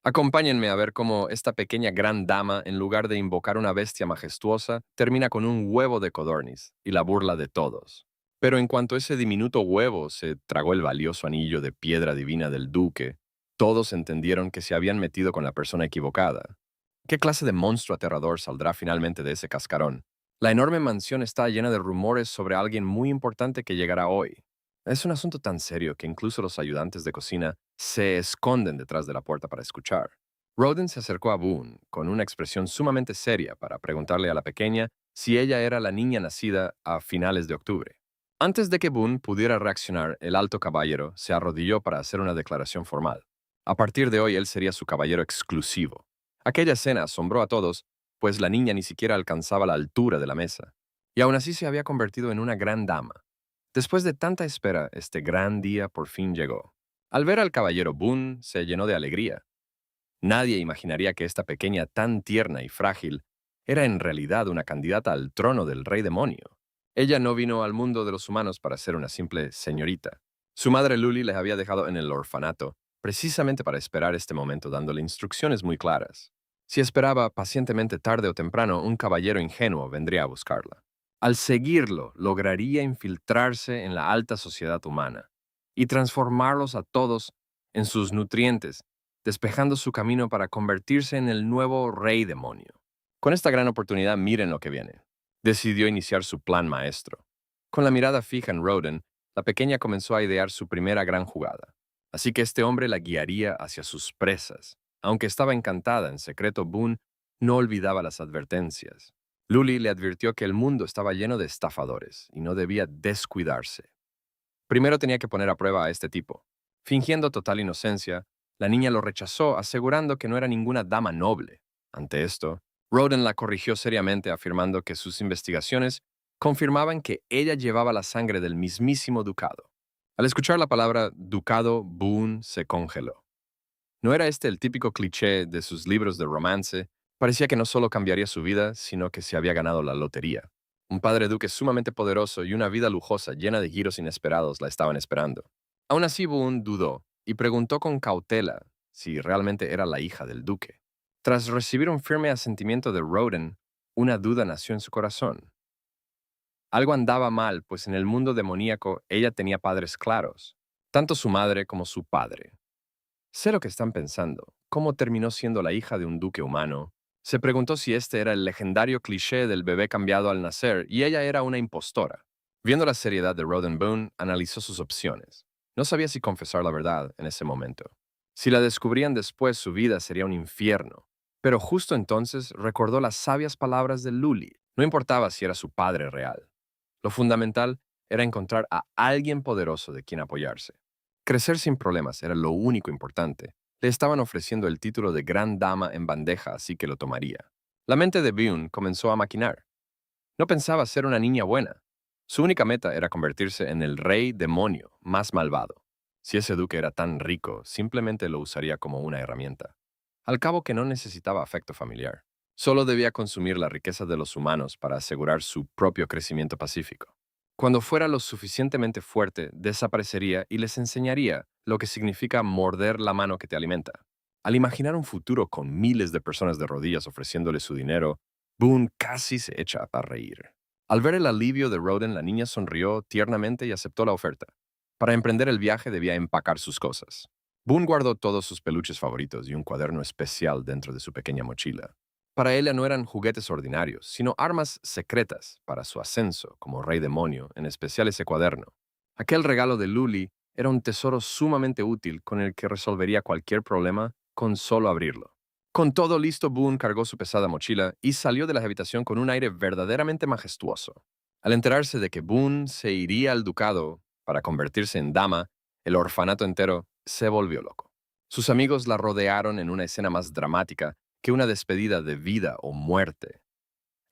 Acompáñenme a ver cómo esta pequeña gran dama, en lugar de invocar una bestia majestuosa, termina con un huevo de codorniz y la burla de todos. Pero en cuanto ese diminuto huevo se tragó el valioso anillo de piedra divina del duque, todos entendieron que se habían metido con la persona equivocada. ¿Qué clase de monstruo aterrador saldrá finalmente de ese cascarón? La enorme mansión está llena de rumores sobre alguien muy importante que llegará hoy. Es un asunto tan serio que incluso los ayudantes de cocina se esconden detrás de la puerta para escuchar. Roden se acercó a Boone con una expresión sumamente seria para preguntarle a la pequeña si ella era la niña nacida a finales de octubre. Antes de que Boone pudiera reaccionar, el alto caballero se arrodilló para hacer una declaración formal. A partir de hoy él sería su caballero exclusivo. Aquella escena asombró a todos, pues la niña ni siquiera alcanzaba la altura de la mesa, y aún así se había convertido en una gran dama. Después de tanta espera, este gran día por fin llegó. Al ver al caballero Boone, se llenó de alegría. Nadie imaginaría que esta pequeña tan tierna y frágil era en realidad una candidata al trono del rey demonio. Ella no vino al mundo de los humanos para ser una simple señorita. Su madre Luli les había dejado en el orfanato, precisamente para esperar este momento, dándole instrucciones muy claras. Si esperaba pacientemente, tarde o temprano, un caballero ingenuo vendría a buscarla. Al seguirlo, lograría infiltrarse en la alta sociedad humana y transformarlos a todos en sus nutrientes, despejando su camino para convertirse en el nuevo rey demonio. Con esta gran oportunidad, miren lo que viene. Decidió iniciar su plan maestro. Con la mirada fija en Roden, la pequeña comenzó a idear su primera gran jugada. Así que este hombre la guiaría hacia sus presas. Aunque estaba encantada, en secreto Boone no olvidaba las advertencias. Luli le advirtió que el mundo estaba lleno de estafadores y no debía descuidarse. Primero tenía que poner a prueba a este tipo. Fingiendo total inocencia, la niña lo rechazó, asegurando que no era ninguna dama noble. Ante esto, Roden la corrigió seriamente, afirmando que sus investigaciones confirmaban que ella llevaba la sangre del mismísimo ducado. Al escuchar la palabra ducado, Boone se congeló. ¿No era este el típico cliché de sus libros de romance? Parecía que no solo cambiaría su vida, sino que se había ganado la lotería. Un padre duque sumamente poderoso y una vida lujosa llena de giros inesperados la estaban esperando. Aún así, Boone dudó y preguntó con cautela si realmente era la hija del duque. Tras recibir un firme asentimiento de Roden, una duda nació en su corazón. Algo andaba mal, pues en el mundo demoníaco ella tenía padres claros, tanto su madre como su padre. Sé lo que están pensando. ¿Cómo terminó siendo la hija de un duque humano? Se preguntó si este era el legendario cliché del bebé cambiado al nacer y ella era una impostora. Viendo la seriedad de Roden Boone, analizó sus opciones. No sabía si confesar la verdad en ese momento. Si la descubrían después, su vida sería un infierno. Pero justo entonces recordó las sabias palabras de Luli. No importaba si era su padre real. Lo fundamental era encontrar a alguien poderoso de quien apoyarse. Crecer sin problemas era lo único importante. Le estaban ofreciendo el título de gran dama en bandeja, así que lo tomaría. La mente de Bune comenzó a maquinar. No pensaba ser una niña buena. Su única meta era convertirse en el rey demonio más malvado. Si ese duque era tan rico, simplemente lo usaría como una herramienta. Al cabo que no necesitaba afecto familiar. Solo debía consumir la riqueza de los humanos para asegurar su propio crecimiento pacífico. Cuando fuera lo suficientemente fuerte, desaparecería y les enseñaría lo que significa morder la mano que te alimenta. Al imaginar un futuro con miles de personas de rodillas ofreciéndole su dinero, Boone casi se echa a reír. Al ver el alivio de Roden, la niña sonrió tiernamente y aceptó la oferta. Para emprender el viaje debía empacar sus cosas. Boone guardó todos sus peluches favoritos y un cuaderno especial dentro de su pequeña mochila. Para ella no eran juguetes ordinarios, sino armas secretas para su ascenso como rey demonio, en especial ese cuaderno. Aquel regalo de Luli era un tesoro sumamente útil con el que resolvería cualquier problema con solo abrirlo. Con todo listo, Boone cargó su pesada mochila y salió de la habitación con un aire verdaderamente majestuoso. Al enterarse de que Boone se iría al ducado para convertirse en dama, el orfanato entero se volvió loco. Sus amigos la rodearon en una escena más dramática que una despedida de vida o muerte.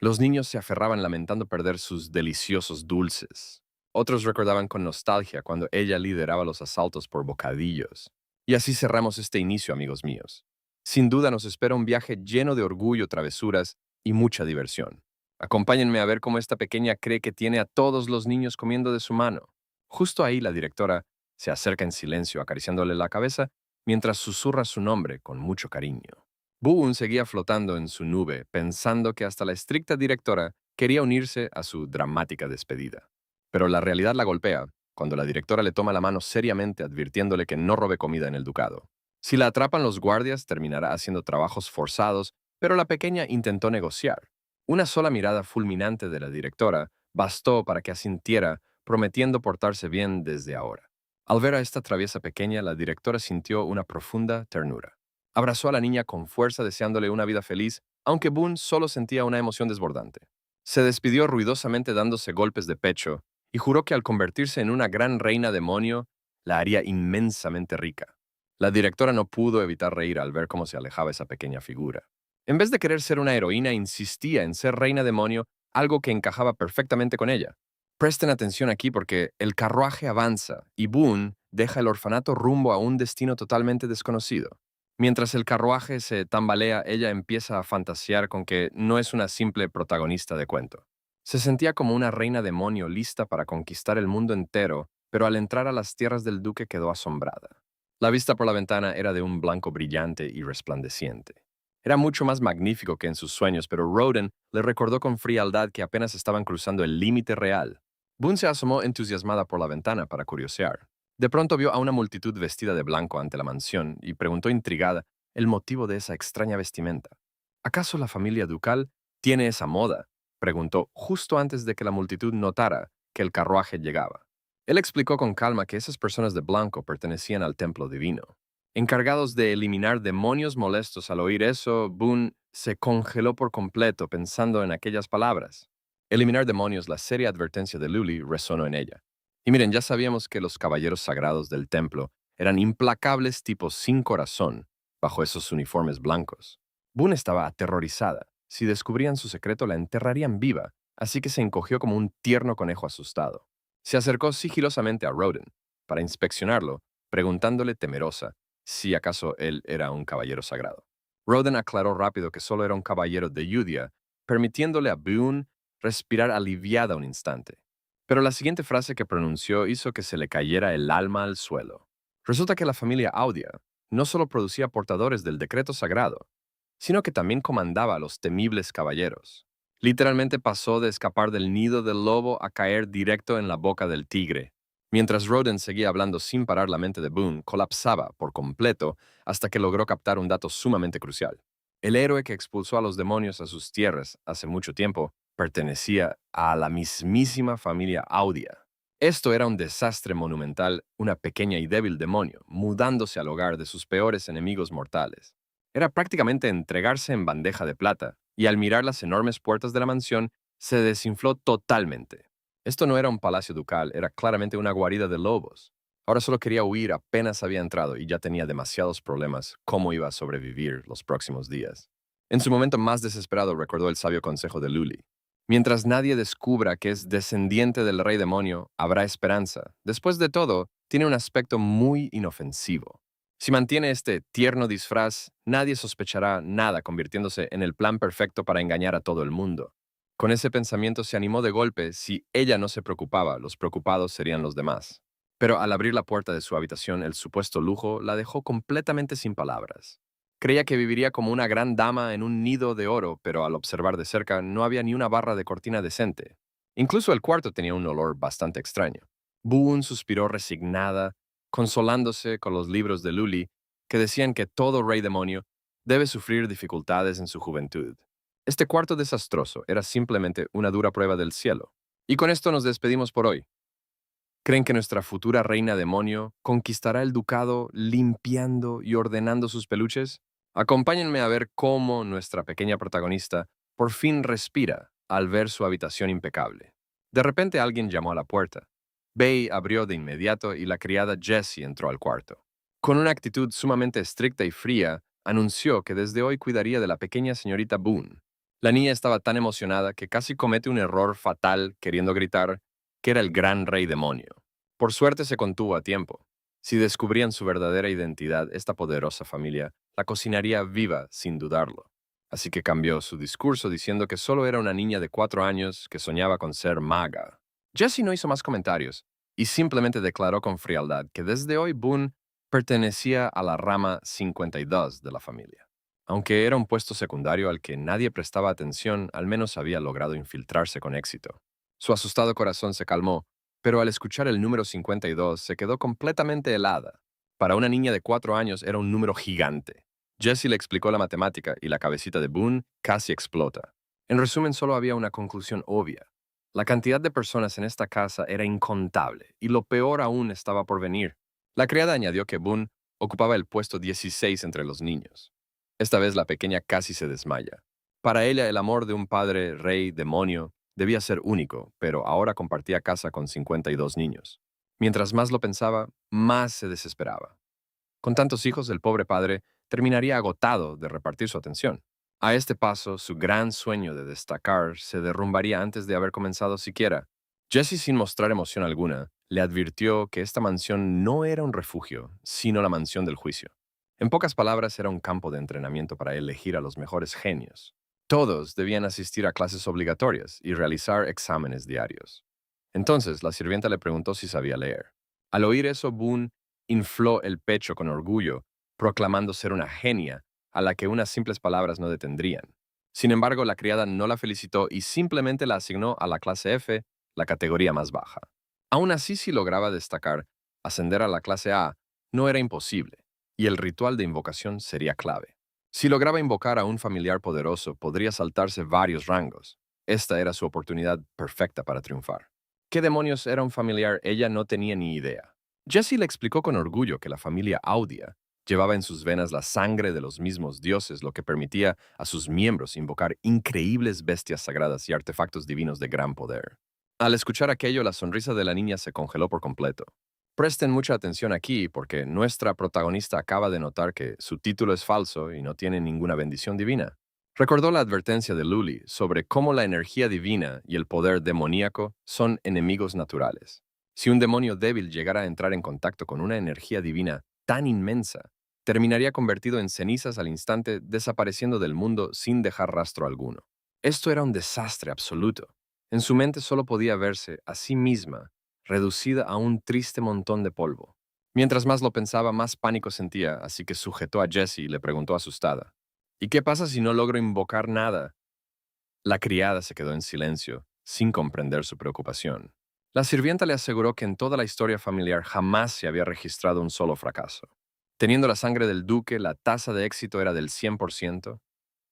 Los niños se aferraban lamentando perder sus deliciosos dulces. Otros recordaban con nostalgia cuando ella lideraba los asaltos por bocadillos. Y así cerramos este inicio, amigos míos. Sin duda nos espera un viaje lleno de orgullo, travesuras y mucha diversión. Acompáñenme a ver cómo esta pequeña cree que tiene a todos los niños comiendo de su mano. Justo ahí la directora se acerca en silencio, acariciándole la cabeza mientras susurra su nombre con mucho cariño. Boone seguía flotando en su nube, pensando que hasta la estricta directora quería unirse a su dramática despedida. Pero la realidad la golpea cuando la directora le toma la mano seriamente advirtiéndole que no robe comida en el ducado. Si la atrapan los guardias, terminará haciendo trabajos forzados, pero la pequeña intentó negociar. Una sola mirada fulminante de la directora bastó para que asintiera, prometiendo portarse bien desde ahora. Al ver a esta traviesa pequeña, la directora sintió una profunda ternura. Abrazó a la niña con fuerza deseándole una vida feliz, aunque Boone solo sentía una emoción desbordante. Se despidió ruidosamente dándose golpes de pecho y juró que al convertirse en una gran reina demonio, la haría inmensamente rica. La directora no pudo evitar reír al ver cómo se alejaba esa pequeña figura. En vez de querer ser una heroína, insistía en ser reina demonio, algo que encajaba perfectamente con ella. Presten atención aquí porque el carruaje avanza y Boone deja el orfanato rumbo a un destino totalmente desconocido. Mientras el carruaje se tambalea, ella empieza a fantasear con que no es una simple protagonista de cuento. Se sentía como una reina demonio lista para conquistar el mundo entero, pero al entrar a las tierras del duque quedó asombrada. La vista por la ventana era de un blanco brillante y resplandeciente. Era mucho más magnífico que en sus sueños, pero Roden le recordó con frialdad que apenas estaban cruzando el límite real. Boone se asomó entusiasmada por la ventana para curiosear. De pronto vio a una multitud vestida de blanco ante la mansión y preguntó intrigada el motivo de esa extraña vestimenta. ¿Acaso la familia ducal tiene esa moda? Preguntó justo antes de que la multitud notara que el carruaje llegaba. Él explicó con calma que esas personas de blanco pertenecían al templo divino, encargados de eliminar demonios molestos. Al oír eso, Boone se congeló por completo pensando en aquellas palabras. Eliminar demonios, la seria advertencia de Luli resonó en ella. Y miren, ya sabíamos que los caballeros sagrados del templo eran implacables tipos sin corazón bajo esos uniformes blancos. Boone estaba aterrorizada. Si descubrían su secreto, la enterrarían viva, así que se encogió como un tierno conejo asustado. Se acercó sigilosamente a Roden para inspeccionarlo, preguntándole temerosa si acaso él era un caballero sagrado. Roden aclaró rápido que solo era un caballero de Yudia, permitiéndole a Boone respirar aliviada un instante. Pero la siguiente frase que pronunció hizo que se le cayera el alma al suelo. Resulta que la familia Audia no solo producía portadores del decreto sagrado, sino que también comandaba a los temibles caballeros. Literalmente pasó de escapar del nido del lobo a caer directo en la boca del tigre. Mientras Roden seguía hablando sin parar, la mente de Boone colapsaba por completo hasta que logró captar un dato sumamente crucial. El héroe que expulsó a los demonios a sus tierras hace mucho tiempo pertenecía a la mismísima familia Audia. Esto era un desastre monumental, una pequeña y débil demonio, mudándose al hogar de sus peores enemigos mortales. Era prácticamente entregarse en bandeja de plata, y al mirar las enormes puertas de la mansión, se desinfló totalmente. Esto no era un palacio ducal, era claramente una guarida de lobos. Ahora solo quería huir apenas había entrado y ya tenía demasiados problemas. ¿Cómo iba a sobrevivir los próximos días? En su momento más desesperado recordó el sabio consejo de Luli. Mientras nadie descubra que es descendiente del rey demonio, habrá esperanza. Después de todo, tiene un aspecto muy inofensivo. Si mantiene este tierno disfraz, nadie sospechará nada, convirtiéndose en el plan perfecto para engañar a todo el mundo. Con ese pensamiento se animó de golpe. Si ella no se preocupaba, los preocupados serían los demás. Pero al abrir la puerta de su habitación, el supuesto lujo la dejó completamente sin palabras. Creía que viviría como una gran dama en un nido de oro, pero al observar de cerca no había ni una barra de cortina decente. Incluso el cuarto tenía un olor bastante extraño. Boone suspiró resignada, consolándose con los libros de Luli, que decían que todo rey demonio debe sufrir dificultades en su juventud. Este cuarto desastroso era simplemente una dura prueba del cielo. Y con esto nos despedimos por hoy. ¿Creen que nuestra futura reina demonio conquistará el ducado limpiando y ordenando sus peluches? Acompáñenme a ver cómo nuestra pequeña protagonista por fin respira al ver su habitación impecable. De repente alguien llamó a la puerta. Bay abrió de inmediato y la criada Jessie entró al cuarto. Con una actitud sumamente estricta y fría, anunció que desde hoy cuidaría de la pequeña señorita Boone. La niña estaba tan emocionada que casi comete un error fatal queriendo gritar que era el gran rey demonio. Por suerte se contuvo a tiempo. Si descubrían su verdadera identidad, esta poderosa familia la cocinaría viva sin dudarlo. Así que cambió su discurso diciendo que solo era una niña de 4 años que soñaba con ser maga. Jessie no hizo más comentarios y simplemente declaró con frialdad que desde hoy Boone Pertenecía a la rama 52 de la familia. Aunque era un puesto secundario al que nadie prestaba atención, al menos había logrado infiltrarse con éxito. Su asustado corazón se calmó, pero al escuchar el número 52 se quedó completamente helada. Para una niña de 4 años era un número gigante. Jessie le explicó la matemática y la cabecita de Boone casi explota. En resumen, solo había una conclusión obvia. La cantidad de personas en esta casa era incontable, y lo peor aún estaba por venir. La criada añadió que Boone ocupaba el puesto 16 entre los niños. Esta vez la pequeña casi se desmaya. Para ella el amor de un padre, rey, demonio, debía ser único, pero ahora compartía casa con 52 niños. Mientras más lo pensaba, más se desesperaba. Con tantos hijos, el pobre padre terminaría agotado de repartir su atención. A este paso, su gran sueño de destacar se derrumbaría antes de haber comenzado siquiera. Jesse, sin mostrar emoción alguna, le advirtió que esta mansión no era un refugio, sino la mansión del juicio. En pocas palabras, era un campo de entrenamiento para elegir a los mejores genios. Todos debían asistir a clases obligatorias y realizar exámenes diarios. Entonces, la sirvienta le preguntó si sabía leer. Al oír eso, Boone infló el pecho con orgullo, proclamando ser una genia a la que unas simples palabras no detendrían. Sin embargo, la criada no la felicitó y simplemente la asignó a la clase F, la categoría más baja. Aún así, si lograba destacar, ascender a la clase A no era imposible, y el ritual de invocación sería clave. Si lograba invocar a un familiar poderoso, podría saltarse varios rangos. Esta era su oportunidad perfecta para triunfar. ¿Qué demonios era un familiar? Ella no tenía ni idea. Jesse le explicó con orgullo que la familia Audia llevaba en sus venas la sangre de los mismos dioses, lo que permitía a sus miembros invocar increíbles bestias sagradas y artefactos divinos de gran poder. Al escuchar aquello, la sonrisa de la niña se congeló por completo. Presten mucha atención aquí porque nuestra protagonista acaba de notar que su título es falso y no tiene ninguna bendición divina. Recordó la advertencia de Luli sobre cómo la energía divina y el poder demoníaco son enemigos naturales. Si un demonio débil llegara a entrar en contacto con una energía divina tan inmensa, terminaría convertido en cenizas al instante, desapareciendo del mundo sin dejar rastro alguno. Esto era un desastre absoluto. En su mente solo podía verse a sí misma reducida a un triste montón de polvo. Mientras más lo pensaba, más pánico sentía, así que sujetó a Jessie y le preguntó asustada: ¿Y qué pasa si no logro invocar nada? La criada se quedó en silencio, sin comprender su preocupación. La sirvienta le aseguró que en toda la historia familiar jamás se había registrado un solo fracaso. Teniendo la sangre del duque, la tasa de éxito era del 100%.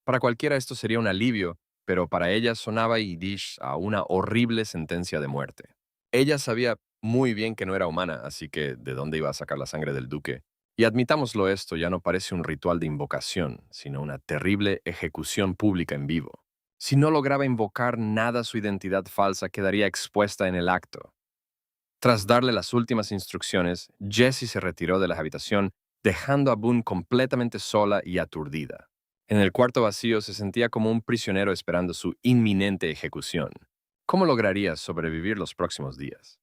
Para cualquiera esto sería un alivio, pero para ella sonaba yiddish a una horrible sentencia de muerte. Ella sabía muy bien que no era humana, así que ¿de dónde iba a sacar la sangre del duque? Y admitámoslo, esto ya no parece un ritual de invocación, sino una terrible ejecución pública en vivo. Si no lograba invocar nada, su identidad falsa quedaría expuesta en el acto. Tras darle las últimas instrucciones, Jessie se retiró de la habitación, dejando a Boone completamente sola y aturdida. En el cuarto vacío se sentía como un prisionero esperando su inminente ejecución. ¿Cómo lograría sobrevivir los próximos días?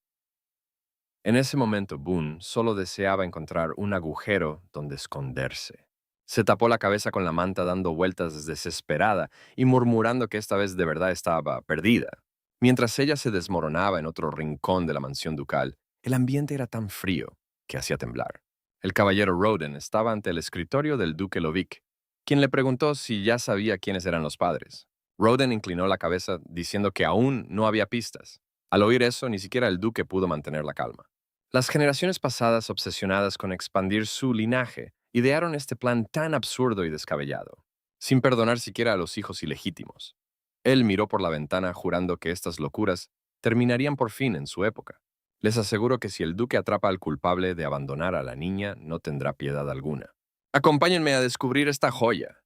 En ese momento, Boone solo deseaba encontrar un agujero donde esconderse. Se tapó la cabeza con la manta dando vueltas desesperada y murmurando que esta vez de verdad estaba perdida. Mientras ella se desmoronaba en otro rincón de la mansión ducal, el ambiente era tan frío que hacía temblar. El caballero Roden estaba ante el escritorio del duque Lovick, quien le preguntó si ya sabía quiénes eran los padres. Roden inclinó la cabeza diciendo que aún no había pistas. Al oír eso, ni siquiera el duque pudo mantener la calma. Las generaciones pasadas, obsesionadas con expandir su linaje, idearon este plan tan absurdo y descabellado, sin perdonar siquiera a los hijos ilegítimos. Él miró por la ventana jurando que estas locuras terminarían por fin en su época. Les aseguro que si el duque atrapa al culpable de abandonar a la niña, no tendrá piedad alguna. Acompáñenme a descubrir esta joya.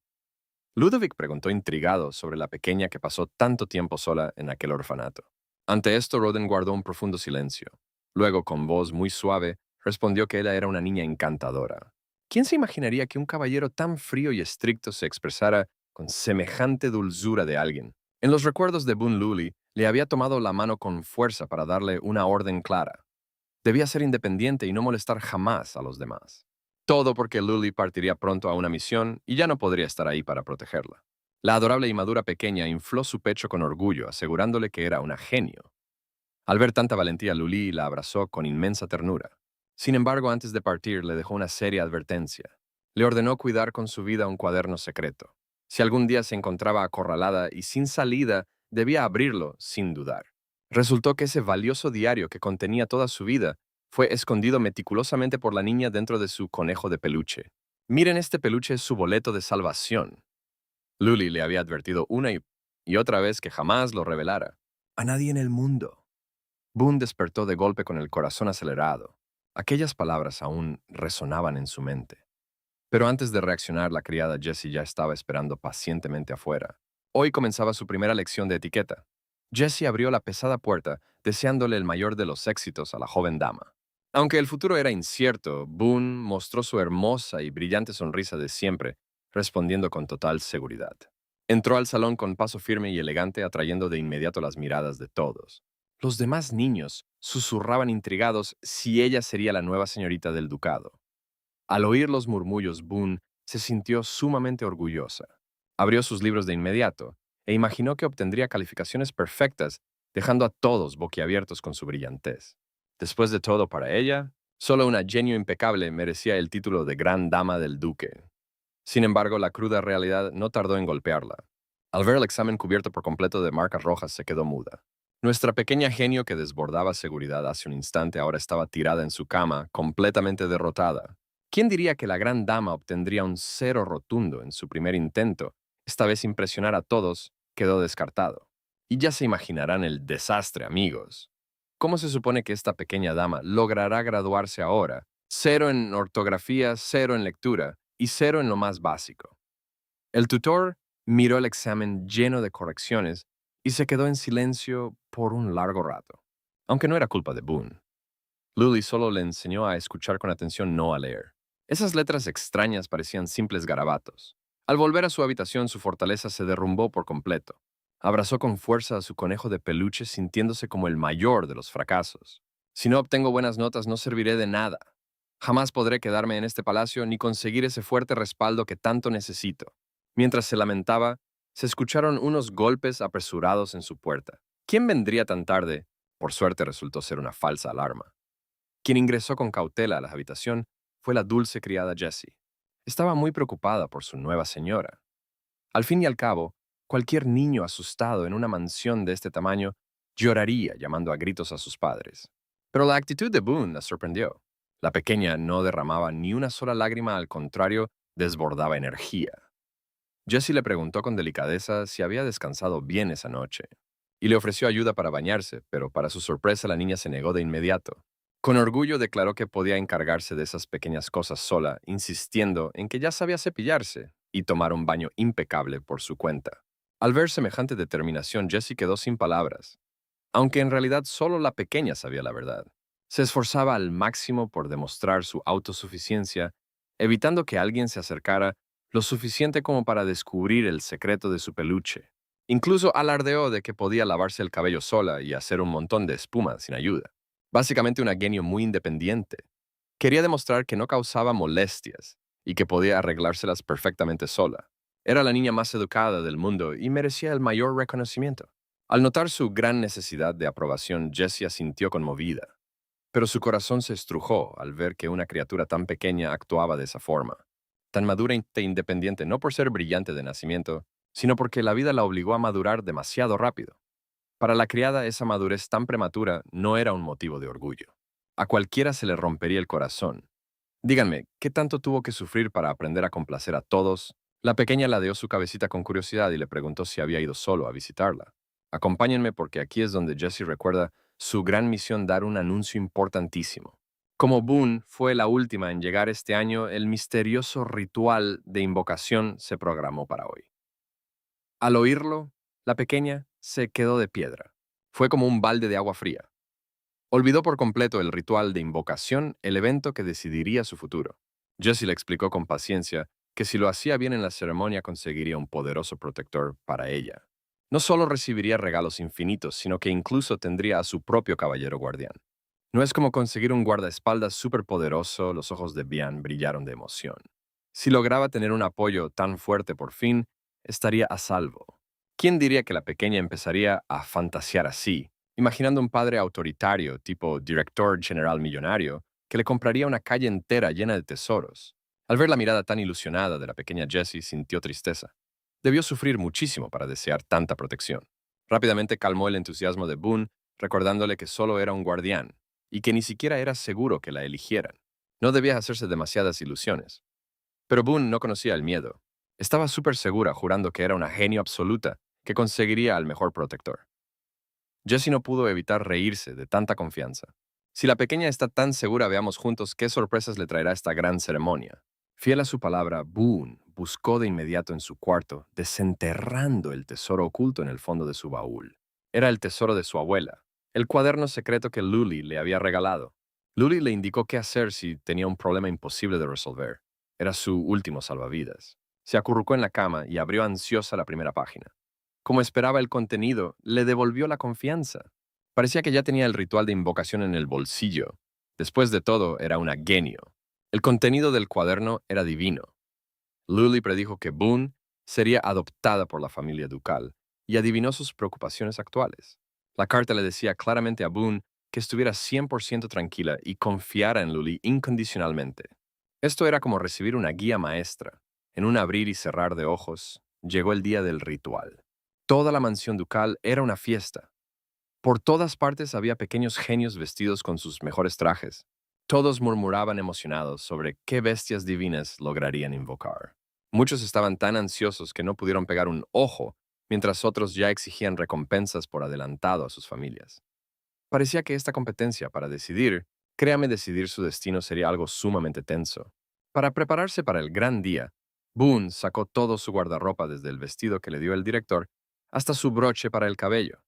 Ludovic preguntó intrigado sobre la pequeña que pasó tanto tiempo sola en aquel orfanato. Ante esto, Roden guardó un profundo silencio. Luego, con voz muy suave, respondió que ella era una niña encantadora. ¿Quién se imaginaría que un caballero tan frío y estricto se expresara con semejante dulzura de alguien? En los recuerdos de Boone Lully, le había tomado la mano con fuerza para darle una orden clara. Debía ser independiente y no molestar jamás a los demás. Todo porque Lully partiría pronto a una misión y ya no podría estar ahí para protegerla. La adorable y madura pequeña infló su pecho con orgullo, asegurándole que era una genio. Al ver tanta valentía, Lully la abrazó con inmensa ternura. Sin embargo, antes de partir, le dejó una seria advertencia. Le ordenó cuidar con su vida un cuaderno secreto. Si algún día se encontraba acorralada y sin salida, debía abrirlo sin dudar. Resultó que ese valioso diario que contenía toda su vida fue escondido meticulosamente por la niña dentro de su conejo de peluche. Miren, este peluche es su boleto de salvación. Luli le había advertido una y otra vez que jamás lo revelara. A nadie en el mundo. Boone despertó de golpe con el corazón acelerado. Aquellas palabras aún resonaban en su mente. Pero antes de reaccionar, la criada Jessie ya estaba esperando pacientemente afuera. Hoy comenzaba su primera lección de etiqueta. Jessie abrió la pesada puerta, deseándole el mayor de los éxitos a la joven dama. Aunque el futuro era incierto, Boone mostró su hermosa y brillante sonrisa de siempre, respondiendo con total seguridad. Entró al salón con paso firme y elegante, atrayendo de inmediato las miradas de todos. Los demás niños susurraban intrigados si ella sería la nueva señorita del ducado. Al oír los murmullos, Boone se sintió sumamente orgullosa. Abrió sus libros de inmediato e imaginó que obtendría calificaciones perfectas, dejando a todos boquiabiertos con su brillantez. Después de todo, para ella, solo una genio impecable merecía el título de gran dama del duque. Sin embargo, la cruda realidad no tardó en golpearla. Al ver el examen cubierto por completo de marcas rojas, se quedó muda. Nuestra pequeña genio que desbordaba seguridad hace un instante ahora estaba tirada en su cama, completamente derrotada. ¿Quién diría que la gran dama obtendría un cero rotundo en su primer intento? Esta vez impresionar a todos quedó descartado. Y ya se imaginarán el desastre, amigos. ¿Cómo se supone que esta pequeña dama logrará graduarse ahora? Cero en ortografía, cero en lectura y cero en lo más básico. El tutor miró el examen lleno de correcciones y se quedó en silencio por un largo rato, aunque no era culpa de Boone. Lily solo le enseñó a escuchar con atención, no a leer. Esas letras extrañas parecían simples garabatos. Al volver a su habitación, su fortaleza se derrumbó por completo. Abrazó con fuerza a su conejo de peluche, sintiéndose como el mayor de los fracasos. Si no obtengo buenas notas, no serviré de nada. Jamás podré quedarme en este palacio ni conseguir ese fuerte respaldo que tanto necesito. Mientras se lamentaba, se escucharon unos golpes apresurados en su puerta. ¿Quién vendría tan tarde? Por suerte resultó ser una falsa alarma. Quien ingresó con cautela a la habitación fue la dulce criada Jessie. Estaba muy preocupada por su nueva señora. Al fin y al cabo, cualquier niño asustado en una mansión de este tamaño lloraría llamando a gritos a sus padres. Pero la actitud de Boone la sorprendió. La pequeña no derramaba ni una sola lágrima, al contrario, desbordaba energía. Jessie le preguntó con delicadeza si había descansado bien esa noche, y le ofreció ayuda para bañarse, pero para su sorpresa la niña se negó de inmediato. Con orgullo declaró que podía encargarse de esas pequeñas cosas sola, insistiendo en que ya sabía cepillarse y tomar un baño impecable por su cuenta. Al ver semejante determinación, Jessie quedó sin palabras, aunque en realidad solo la pequeña sabía la verdad. Se esforzaba al máximo por demostrar su autosuficiencia, evitando que alguien se acercara lo suficiente como para descubrir el secreto de su peluche. Incluso alardeó de que podía lavarse el cabello sola y hacer un montón de espuma sin ayuda. Básicamente una genio muy independiente. Quería demostrar que no causaba molestias y que podía arreglárselas perfectamente sola. Era la niña más educada del mundo y merecía el mayor reconocimiento. Al notar su gran necesidad de aprobación, Jessie asintió conmovida. Pero su corazón se estrujó al ver que una criatura tan pequeña actuaba de esa forma, tan madura e independiente, no por ser brillante de nacimiento, sino porque la vida la obligó a madurar demasiado rápido. Para la criada, esa madurez tan prematura no era un motivo de orgullo. A cualquiera se le rompería el corazón. Díganme, ¿qué tanto tuvo que sufrir para aprender a complacer a todos? La pequeña ladeó su cabecita con curiosidad y le preguntó si había ido solo a visitarla. Acompáñenme porque aquí es donde Jessie recuerda su gran misión: dar un anuncio importantísimo. Como Boone fue la última en llegar este año, el misterioso ritual de invocación se programó para hoy. Al oírlo, la pequeña se quedó de piedra. Fue como un balde de agua fría. Olvidó por completo el ritual de invocación, el evento que decidiría su futuro. Jessie le explicó con paciencia que si lo hacía bien en la ceremonia conseguiría un poderoso protector para ella. No solo recibiría regalos infinitos, sino que incluso tendría a su propio caballero guardián. No es como conseguir un guardaespaldas superpoderoso. Los ojos de Bian brillaron de emoción. Si lograba tener un apoyo tan fuerte por fin, estaría a salvo. ¿Quién diría que la pequeña empezaría a fantasear así, imaginando un padre autoritario, tipo director general millonario, que le compraría una calle entera llena de tesoros. Al ver la mirada tan ilusionada de la pequeña Jessie, sintió tristeza. Debió sufrir muchísimo para desear tanta protección. Rápidamente calmó el entusiasmo de Boone, recordándole que solo era un guardián y que ni siquiera era seguro que la eligieran. No debía hacerse demasiadas ilusiones. Pero Boone no conocía el miedo. Estaba súper segura, jurando que era una genio absoluta, que conseguiría al mejor protector. Jessie no pudo evitar reírse de tanta confianza. Si la pequeña está tan segura, veamos juntos qué sorpresas le traerá esta gran ceremonia. Fiel a su palabra, Boone buscó de inmediato en su cuarto, desenterrando el tesoro oculto en el fondo de su baúl. Era el tesoro de su abuela, el cuaderno secreto que Luli le había regalado. Luli le indicó qué hacer si tenía un problema imposible de resolver. Era su último salvavidas. Se acurrucó en la cama y abrió ansiosa la primera página. Como esperaba el contenido, le devolvió la confianza. Parecía que ya tenía el ritual de invocación en el bolsillo. Después de todo, era una genio. El contenido del cuaderno era divino. Luli predijo que Boone sería adoptada por la familia ducal y adivinó sus preocupaciones actuales. La carta le decía claramente a Boone que estuviera 100% tranquila y confiara en Luli incondicionalmente. Esto era como recibir una guía maestra. En un abrir y cerrar de ojos, llegó el día del ritual. Toda la mansión ducal era una fiesta. Por todas partes había pequeños genios vestidos con sus mejores trajes. Todos murmuraban emocionados sobre qué bestias divinas lograrían invocar. Muchos estaban tan ansiosos que no pudieron pegar un ojo, mientras otros ya exigían recompensas por adelantado a sus familias. Parecía que esta competencia para decidir su destino sería algo sumamente tenso. Para prepararse para el gran día, Boone sacó todo su guardarropa, desde el vestido que le dio el director hasta su broche para el cabello.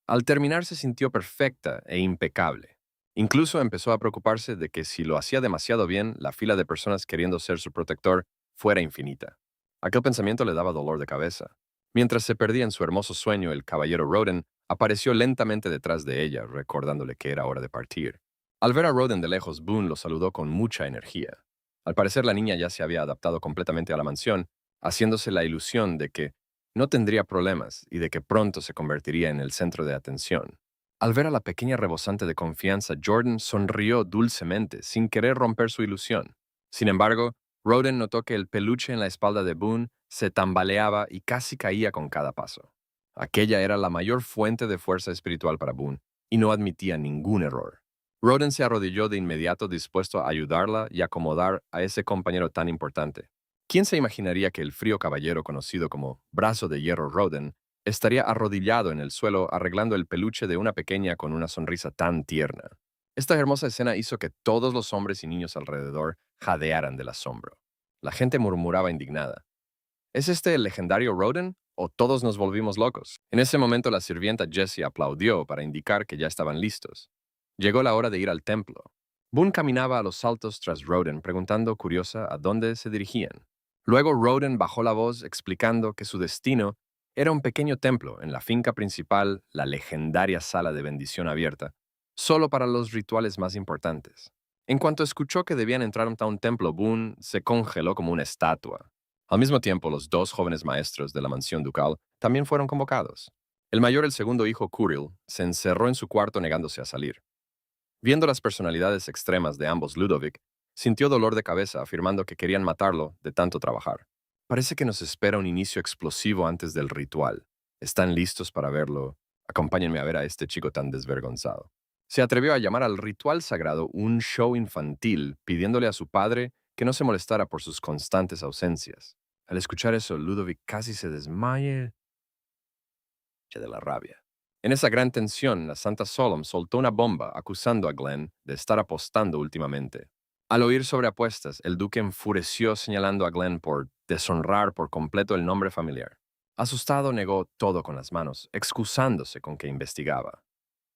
Al terminar se sintió perfecta e impecable. Incluso empezó a preocuparse de que si lo hacía demasiado bien, la fila de personas queriendo ser su protector fuera infinita. Aquel pensamiento le daba dolor de cabeza. Mientras se perdía en su hermoso sueño, el caballero Roden apareció lentamente detrás de ella, recordándole que era hora de partir. Al ver a Roden de lejos, Boone lo saludó con mucha energía. Al parecer, la niña ya se había adaptado completamente a la mansión, haciéndose la ilusión de que no tendría problemas y de que pronto se convertiría en el centro de atención. Al ver a la pequeña rebosante de confianza, Jordan sonrió dulcemente, sin querer romper su ilusión. Sin embargo, Roden notó que el peluche en la espalda de Boone se tambaleaba y casi caía con cada paso. Aquella era la mayor fuente de fuerza espiritual para Boone, y no admitía ningún error. Roden se arrodilló de inmediato, dispuesto a ayudarla y acomodar a ese compañero tan importante. ¿Quién se imaginaría que el frío caballero conocido como Brazo de Hierro Roden estaría arrodillado en el suelo arreglando el peluche de una pequeña con una sonrisa tan tierna? Esta hermosa escena hizo que todos los hombres y niños alrededor jadearan del asombro. La gente murmuraba indignada. ¿Es este el legendario Roden? ¿O todos nos volvimos locos? En ese momento la sirvienta Jessie aplaudió para indicar que ya estaban listos. Llegó la hora de ir al templo. Boone caminaba a los saltos tras Roden, preguntando curiosa a dónde se dirigían. Luego Roden bajó la voz explicando que su destino era un pequeño templo en la finca principal, la legendaria sala de bendición abierta, solo para los rituales más importantes. En cuanto escuchó que debían entrar a un templo, Boone se congeló como una estatua. Al mismo tiempo, los dos jóvenes maestros de la mansión ducal también fueron convocados. El mayor, el segundo hijo Curil, se encerró en su cuarto negándose a salir. Viendo las personalidades extremas de ambos, Ludovic sintió dolor de cabeza, afirmando que querían matarlo de tanto trabajar. Parece que nos espera un inicio explosivo antes del ritual. ¿Están listos para verlo? Acompáñenme a ver a este chico tan desvergonzado. Se atrevió a llamar al ritual sagrado un show infantil, pidiéndole a su padre que no se molestara por sus constantes ausencias. Al escuchar eso, Ludovic casi se desmaya de la rabia. En esa gran tensión, la Santa Solemn soltó una bomba acusando a Glenn de estar apostando últimamente. Al oír sobre apuestas, el duque enfureció, señalando a Glenn por deshonrar por completo el nombre familiar. Asustado, negó todo con las manos, excusándose con que investigaba.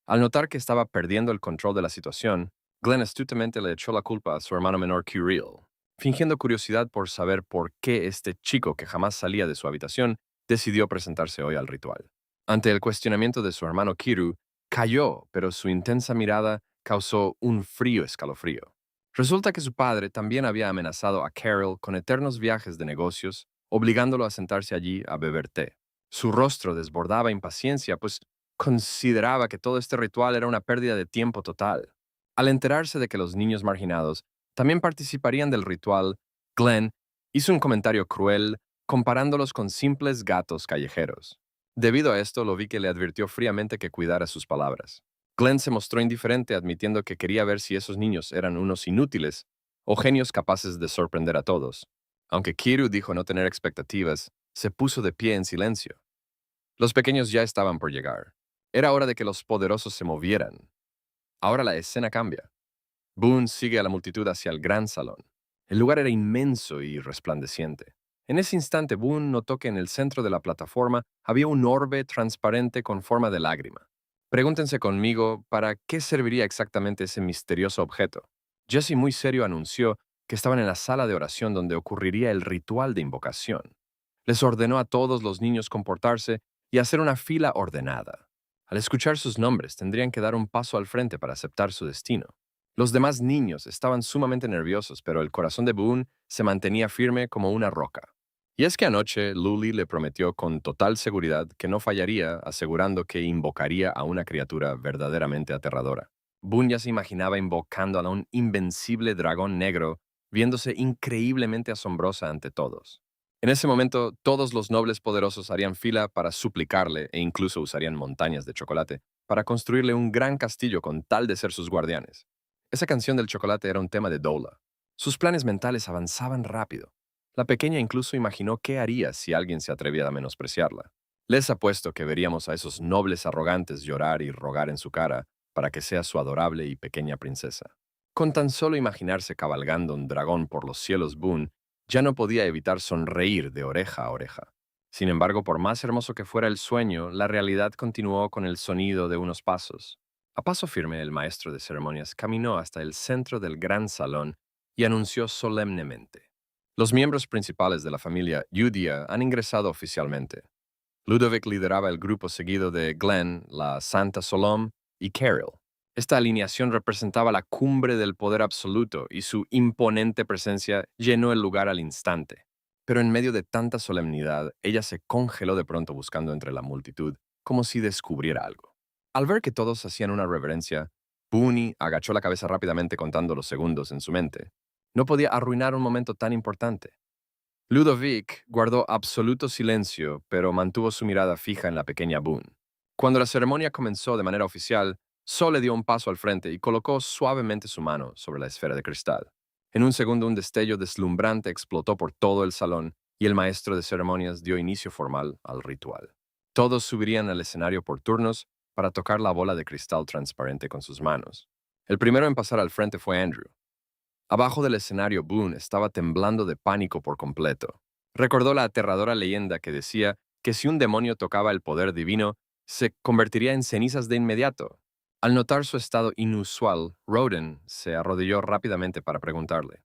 Al notar que estaba perdiendo el control de la situación, Glenn astutamente le echó la culpa a su hermano menor Cyril, fingiendo curiosidad por saber por qué este chico, que jamás salía de su habitación, decidió presentarse hoy al ritual. Ante el cuestionamiento de su hermano Kiru, cayó, pero su intensa mirada causó un frío escalofrío. Resulta que su padre también había amenazado a Carol con eternos viajes de negocios, obligándolo a sentarse allí a beber té. Su rostro desbordaba impaciencia, pues consideraba que todo este ritual era una pérdida de tiempo total. Al enterarse de que los niños marginados también participarían del ritual, Glenn hizo un comentario cruel comparándolos con simples gatos callejeros. Debido a esto, lo vi que le advirtió fríamente que cuidara sus palabras. Glenn se mostró indiferente, admitiendo que quería ver si esos niños eran unos inútiles o genios capaces de sorprender a todos. Aunque Kiru dijo no tener expectativas, se puso de pie en silencio. Los pequeños ya estaban por llegar. Era hora de que los poderosos se movieran. Ahora la escena cambia. Boone sigue a la multitud hacia el gran salón. El lugar era inmenso y resplandeciente. En ese instante, Boone notó que en el centro de la plataforma había un orbe transparente con forma de lágrima. Pregúntense conmigo para qué serviría exactamente ese misterioso objeto. Jesse muy serio anunció que estaban en la sala de oración donde ocurriría el ritual de invocación. Les ordenó a todos los niños comportarse y hacer una fila ordenada. Al escuchar sus nombres, tendrían que dar un paso al frente para aceptar su destino. Los demás niños estaban sumamente nerviosos, pero el corazón de Boone se mantenía firme como una roca. Y es que anoche Luli le prometió con total seguridad que no fallaría, asegurando que invocaría a una criatura verdaderamente aterradora. Boone ya se imaginaba invocando a un invencible dragón negro, viéndose increíblemente asombrosa ante todos. En ese momento, todos los nobles poderosos harían fila para suplicarle e incluso usarían montañas de chocolate para construirle un gran castillo con tal de ser sus guardianes. Esa canción del chocolate era un tema de Dola. Sus planes mentales avanzaban rápido. La pequeña incluso imaginó qué haría si alguien se atrevía a menospreciarla. Les apuesto que veríamos a esos nobles arrogantes llorar y rogar en su cara para que sea su adorable y pequeña princesa. Con tan solo imaginarse cabalgando un dragón por los cielos, Boone ya no podía evitar sonreír de oreja a oreja. Sin embargo, por más hermoso que fuera el sueño, la realidad continuó con el sonido de unos pasos. A paso firme, el maestro de ceremonias caminó hasta el centro del gran salón y anunció solemnemente: los miembros principales de la familia Yudia han ingresado oficialmente. Ludovic lideraba el grupo seguido de Glenn, la Santa Solom y Carol. Esta alineación representaba la cumbre del poder absoluto y su imponente presencia llenó el lugar al instante. Pero en medio de tanta solemnidad, ella se congeló de pronto buscando entre la multitud, como si descubriera algo. Al ver que todos hacían una reverencia, Boone agachó la cabeza rápidamente contando los segundos en su mente. No podía arruinar un momento tan importante. Ludovic guardó absoluto silencio, pero mantuvo su mirada fija en la pequeña Boone. Cuando la ceremonia comenzó de manera oficial, Sol le dio un paso al frente y colocó suavemente su mano sobre la esfera de cristal. En un segundo, un destello deslumbrante explotó por todo el salón y el maestro de ceremonias dio inicio formal al ritual. Todos subirían al escenario por turnos para tocar la bola de cristal transparente con sus manos. El primero en pasar al frente fue Andrew. Abajo del escenario, Boone estaba temblando de pánico por completo. Recordó la aterradora leyenda que decía que si un demonio tocaba el poder divino, se convertiría en cenizas de inmediato. Al notar su estado inusual, Roden se arrodilló rápidamente para preguntarle.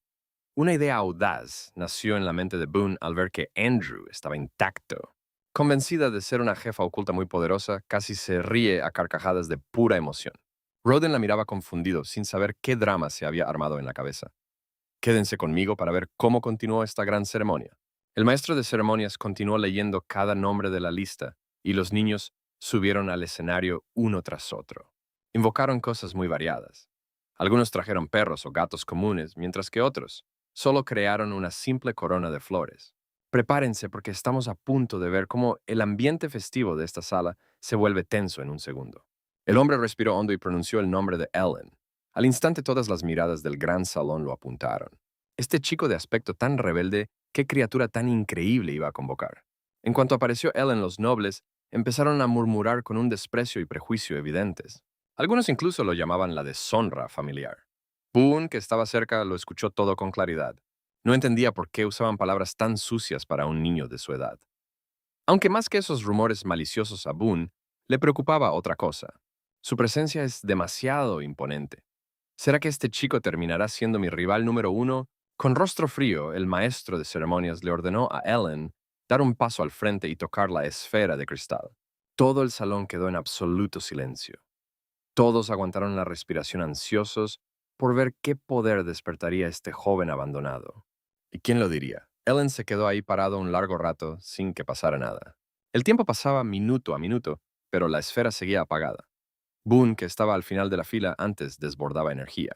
Una idea audaz nació en la mente de Boone al ver que Andrew estaba intacto. Convencida de ser una jefa oculta muy poderosa, casi se ríe a carcajadas de pura emoción. Roden la miraba confundido, sin saber qué drama se había armado en la cabeza. Quédense conmigo para ver cómo continuó esta gran ceremonia. El maestro de ceremonias continuó leyendo cada nombre de la lista, y los niños subieron al escenario uno tras otro. Invocaron cosas muy variadas. Algunos trajeron perros o gatos comunes, mientras que otros solo crearon una simple corona de flores. Prepárense porque estamos a punto de ver cómo el ambiente festivo de esta sala se vuelve tenso en un segundo. El hombre respiró hondo y pronunció el nombre de Ellen. Al instante todas las miradas del gran salón lo apuntaron. Este chico de aspecto tan rebelde, qué criatura tan increíble iba a convocar. En cuanto apareció Ellen, los nobles empezaron a murmurar con un desprecio y prejuicio evidentes. Algunos incluso lo llamaban la deshonra familiar. Boone, que estaba cerca, lo escuchó todo con claridad. No entendía por qué usaban palabras tan sucias para un niño de su edad. Aunque más que esos rumores maliciosos a Boone, le preocupaba otra cosa. Su presencia es demasiado imponente. ¿Será que este chico terminará siendo mi rival número uno? Con rostro frío, el maestro de ceremonias le ordenó a Ellen dar un paso al frente y tocar la esfera de cristal. Todo el salón quedó en absoluto silencio. Todos aguantaron la respiración ansiosos por ver qué poder despertaría este joven abandonado. ¿Y quién lo diría? Ellen se quedó ahí parado un largo rato sin que pasara nada. El tiempo pasaba minuto a minuto, pero la esfera seguía apagada. Boone, que estaba al final de la fila antes, desbordaba energía.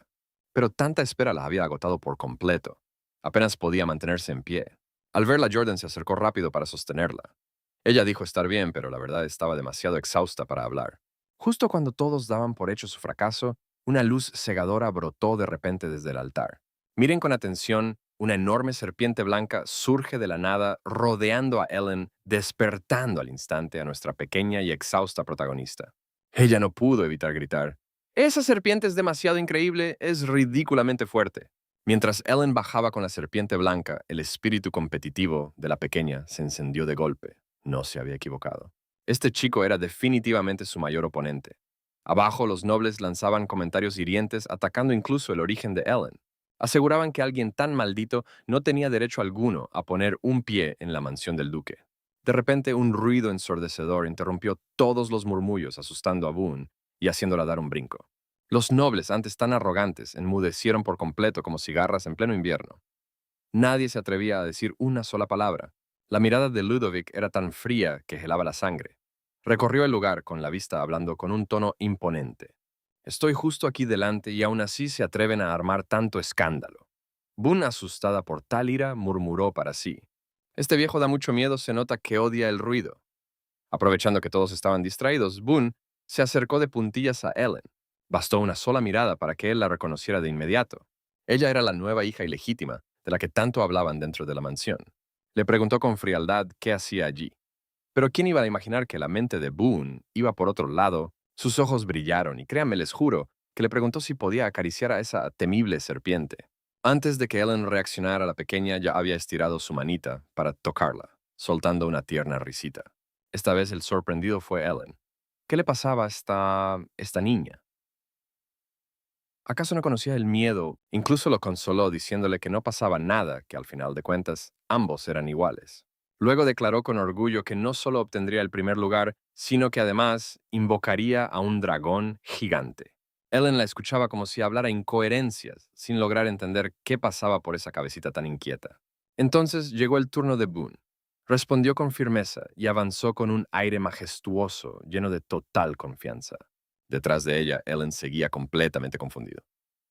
Pero tanta espera la había agotado por completo. Apenas podía mantenerse en pie. Al verla, Jordan se acercó rápido para sostenerla. Ella dijo estar bien, pero la verdad estaba demasiado exhausta para hablar. Justo cuando todos daban por hecho su fracaso, una luz cegadora brotó de repente desde el altar. Miren con atención, una enorme serpiente blanca surge de la nada, rodeando a Ellen, despertando al instante a nuestra pequeña y exhausta protagonista. Ella no pudo evitar gritar. Esa serpiente es demasiado increíble, es ridículamente fuerte. Mientras Ellen bajaba con la serpiente blanca, el espíritu competitivo de la pequeña se encendió de golpe. No se había equivocado. Este chico era definitivamente su mayor oponente. Abajo, los nobles lanzaban comentarios hirientes, atacando incluso el origen de Ellen. Aseguraban que alguien tan maldito no tenía derecho alguno a poner un pie en la mansión del duque. De repente, un ruido ensordecedor interrumpió todos los murmullos, asustando a Boone y haciéndola dar un brinco. Los nobles, antes tan arrogantes, enmudecieron por completo como cigarras en pleno invierno. Nadie se atrevía a decir una sola palabra. La mirada de Ludovic era tan fría que helaba la sangre. Recorrió el lugar con la vista hablando con un tono imponente. Estoy justo aquí delante y aún así se atreven a armar tanto escándalo. Boone, asustada por tal ira, murmuró para sí. Este viejo da mucho miedo, se nota que odia el ruido. Aprovechando que todos estaban distraídos, Boone se acercó de puntillas a Ellen. Bastó una sola mirada para que él la reconociera de inmediato. Ella era la nueva hija ilegítima, de la que tanto hablaban dentro de la mansión. Le preguntó con frialdad qué hacía allí. Pero ¿quién iba a imaginar que la mente de Boone iba por otro lado? Sus ojos brillaron y créanme, les juro, que le preguntó si podía acariciar a esa temible serpiente. Antes de que Ellen reaccionara, la pequeña ya había estirado su manita para tocarla, soltando una tierna risita. Esta vez el sorprendido fue Ellen. ¿Qué le pasaba a esta niña? ¿Acaso no conocía el miedo? Incluso lo consoló diciéndole que no pasaba nada, que al final de cuentas ambos eran iguales. Luego declaró con orgullo que no solo obtendría el primer lugar, sino que además invocaría a un dragón gigante. Ellen la escuchaba como si hablara incoherencias, sin lograr entender qué pasaba por esa cabecita tan inquieta. Entonces llegó el turno de Boone. Respondió con firmeza y avanzó con un aire majestuoso, lleno de total confianza. Detrás de ella, Ellen seguía completamente confundido.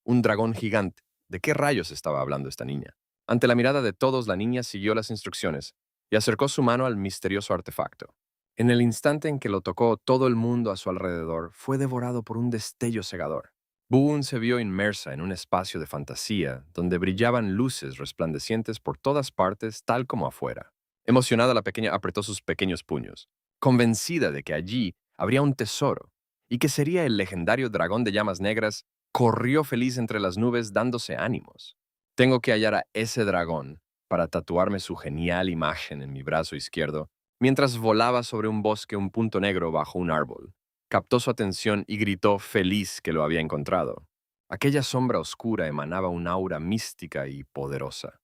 Un dragón gigante. ¿De qué rayos estaba hablando esta niña? Ante la mirada de todos, la niña siguió las instrucciones y acercó su mano al misterioso artefacto. En el instante en que lo tocó, todo el mundo a su alrededor fue devorado por un destello cegador. Boone se vio inmersa en un espacio de fantasía donde brillaban luces resplandecientes por todas partes, tal como afuera. Emocionada, la pequeña apretó sus pequeños puños, convencida de que allí habría un tesoro y que sería el legendario dragón de llamas negras. Corrió feliz entre las nubes dándose ánimos. Tengo que hallar a ese dragón para tatuarme su genial imagen en mi brazo izquierdo mientras volaba sobre un bosque un punto negro bajo un árbol. Captó su atención y gritó feliz que lo había encontrado. Aquella sombra oscura emanaba un aura mística y poderosa.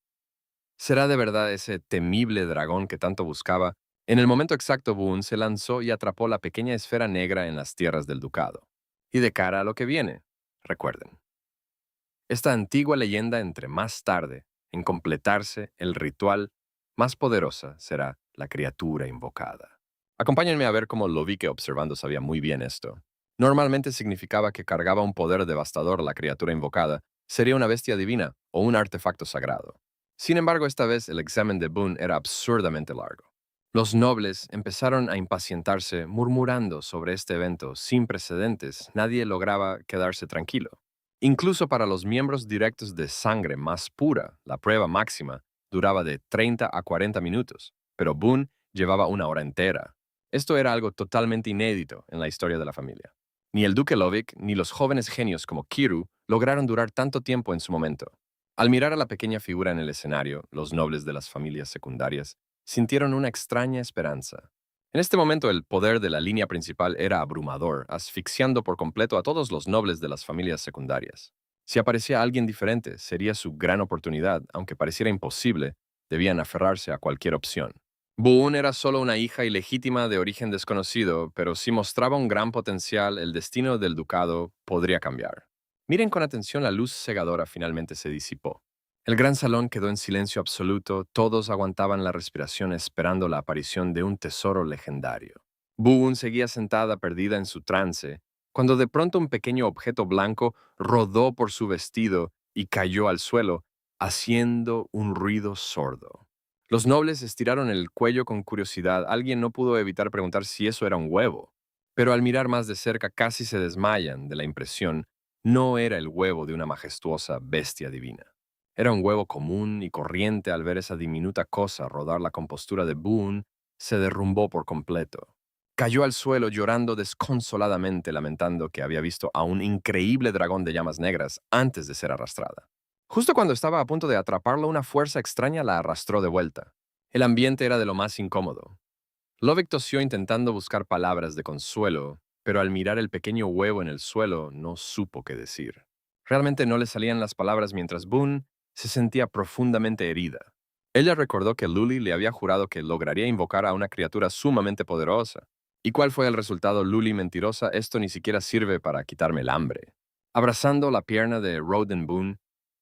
¿Será de verdad ese temible dragón que tanto buscaba? En el momento exacto, Boone se lanzó y atrapó la pequeña esfera negra en las tierras del ducado. Y de cara a lo que viene, recuerden, esta antigua leyenda entre más tarde, en completarse el ritual, más poderosa será la criatura invocada. Acompáñenme a ver cómo Lovique observando sabía muy bien esto. Normalmente significaba que cargaba un poder devastador la criatura invocada, sería una bestia divina o un artefacto sagrado. Sin embargo, esta vez el examen de Boone era absurdamente largo. Los nobles empezaron a impacientarse murmurando sobre este evento sin precedentes. Nadie lograba quedarse tranquilo. Incluso para los miembros directos de sangre más pura, la prueba máxima duraba de 30 a 40 minutos, pero Boone llevaba una hora entera. Esto era algo totalmente inédito en la historia de la familia. Ni el duque Lovick ni los jóvenes genios como Kiru lograron durar tanto tiempo en su momento. Al mirar a la pequeña figura en el escenario, los nobles de las familias secundarias sintieron una extraña esperanza. En este momento el poder de la línea principal era abrumador, asfixiando por completo a todos los nobles de las familias secundarias. Si aparecía alguien diferente, sería su gran oportunidad, aunque pareciera imposible, debían aferrarse a cualquier opción. Boone era solo una hija ilegítima de origen desconocido, pero si mostraba un gran potencial, el destino del ducado podría cambiar. Miren con atención, la luz cegadora finalmente se disipó. El gran salón quedó en silencio absoluto, todos aguantaban la respiración esperando la aparición de un tesoro legendario. Boone seguía sentada perdida en su trance, cuando de pronto un pequeño objeto blanco rodó por su vestido y cayó al suelo, haciendo un ruido sordo. Los nobles estiraron el cuello con curiosidad. Alguien no pudo evitar preguntar si eso era un huevo, pero al mirar más de cerca casi se desmayan de la impresión. No era el huevo de una majestuosa bestia divina. Era un huevo común y corriente. Al ver esa diminuta cosa rodar la compostura de Boone, se derrumbó por completo. Cayó al suelo llorando desconsoladamente, lamentando que había visto a un increíble dragón de llamas negras antes de ser arrastrada. Justo cuando estaba a punto de atraparlo, una fuerza extraña la arrastró de vuelta. El ambiente era de lo más incómodo. Lovick tosió intentando buscar palabras de consuelo, pero al mirar el pequeño huevo en el suelo no supo qué decir. Realmente no le salían las palabras mientras Boone se sentía profundamente herida. Ella recordó que Luli le había jurado que lograría invocar a una criatura sumamente poderosa. ¿Y cuál fue el resultado, Luli mentirosa? Esto ni siquiera sirve para quitarme el hambre. Abrazando la pierna de Roden Boone,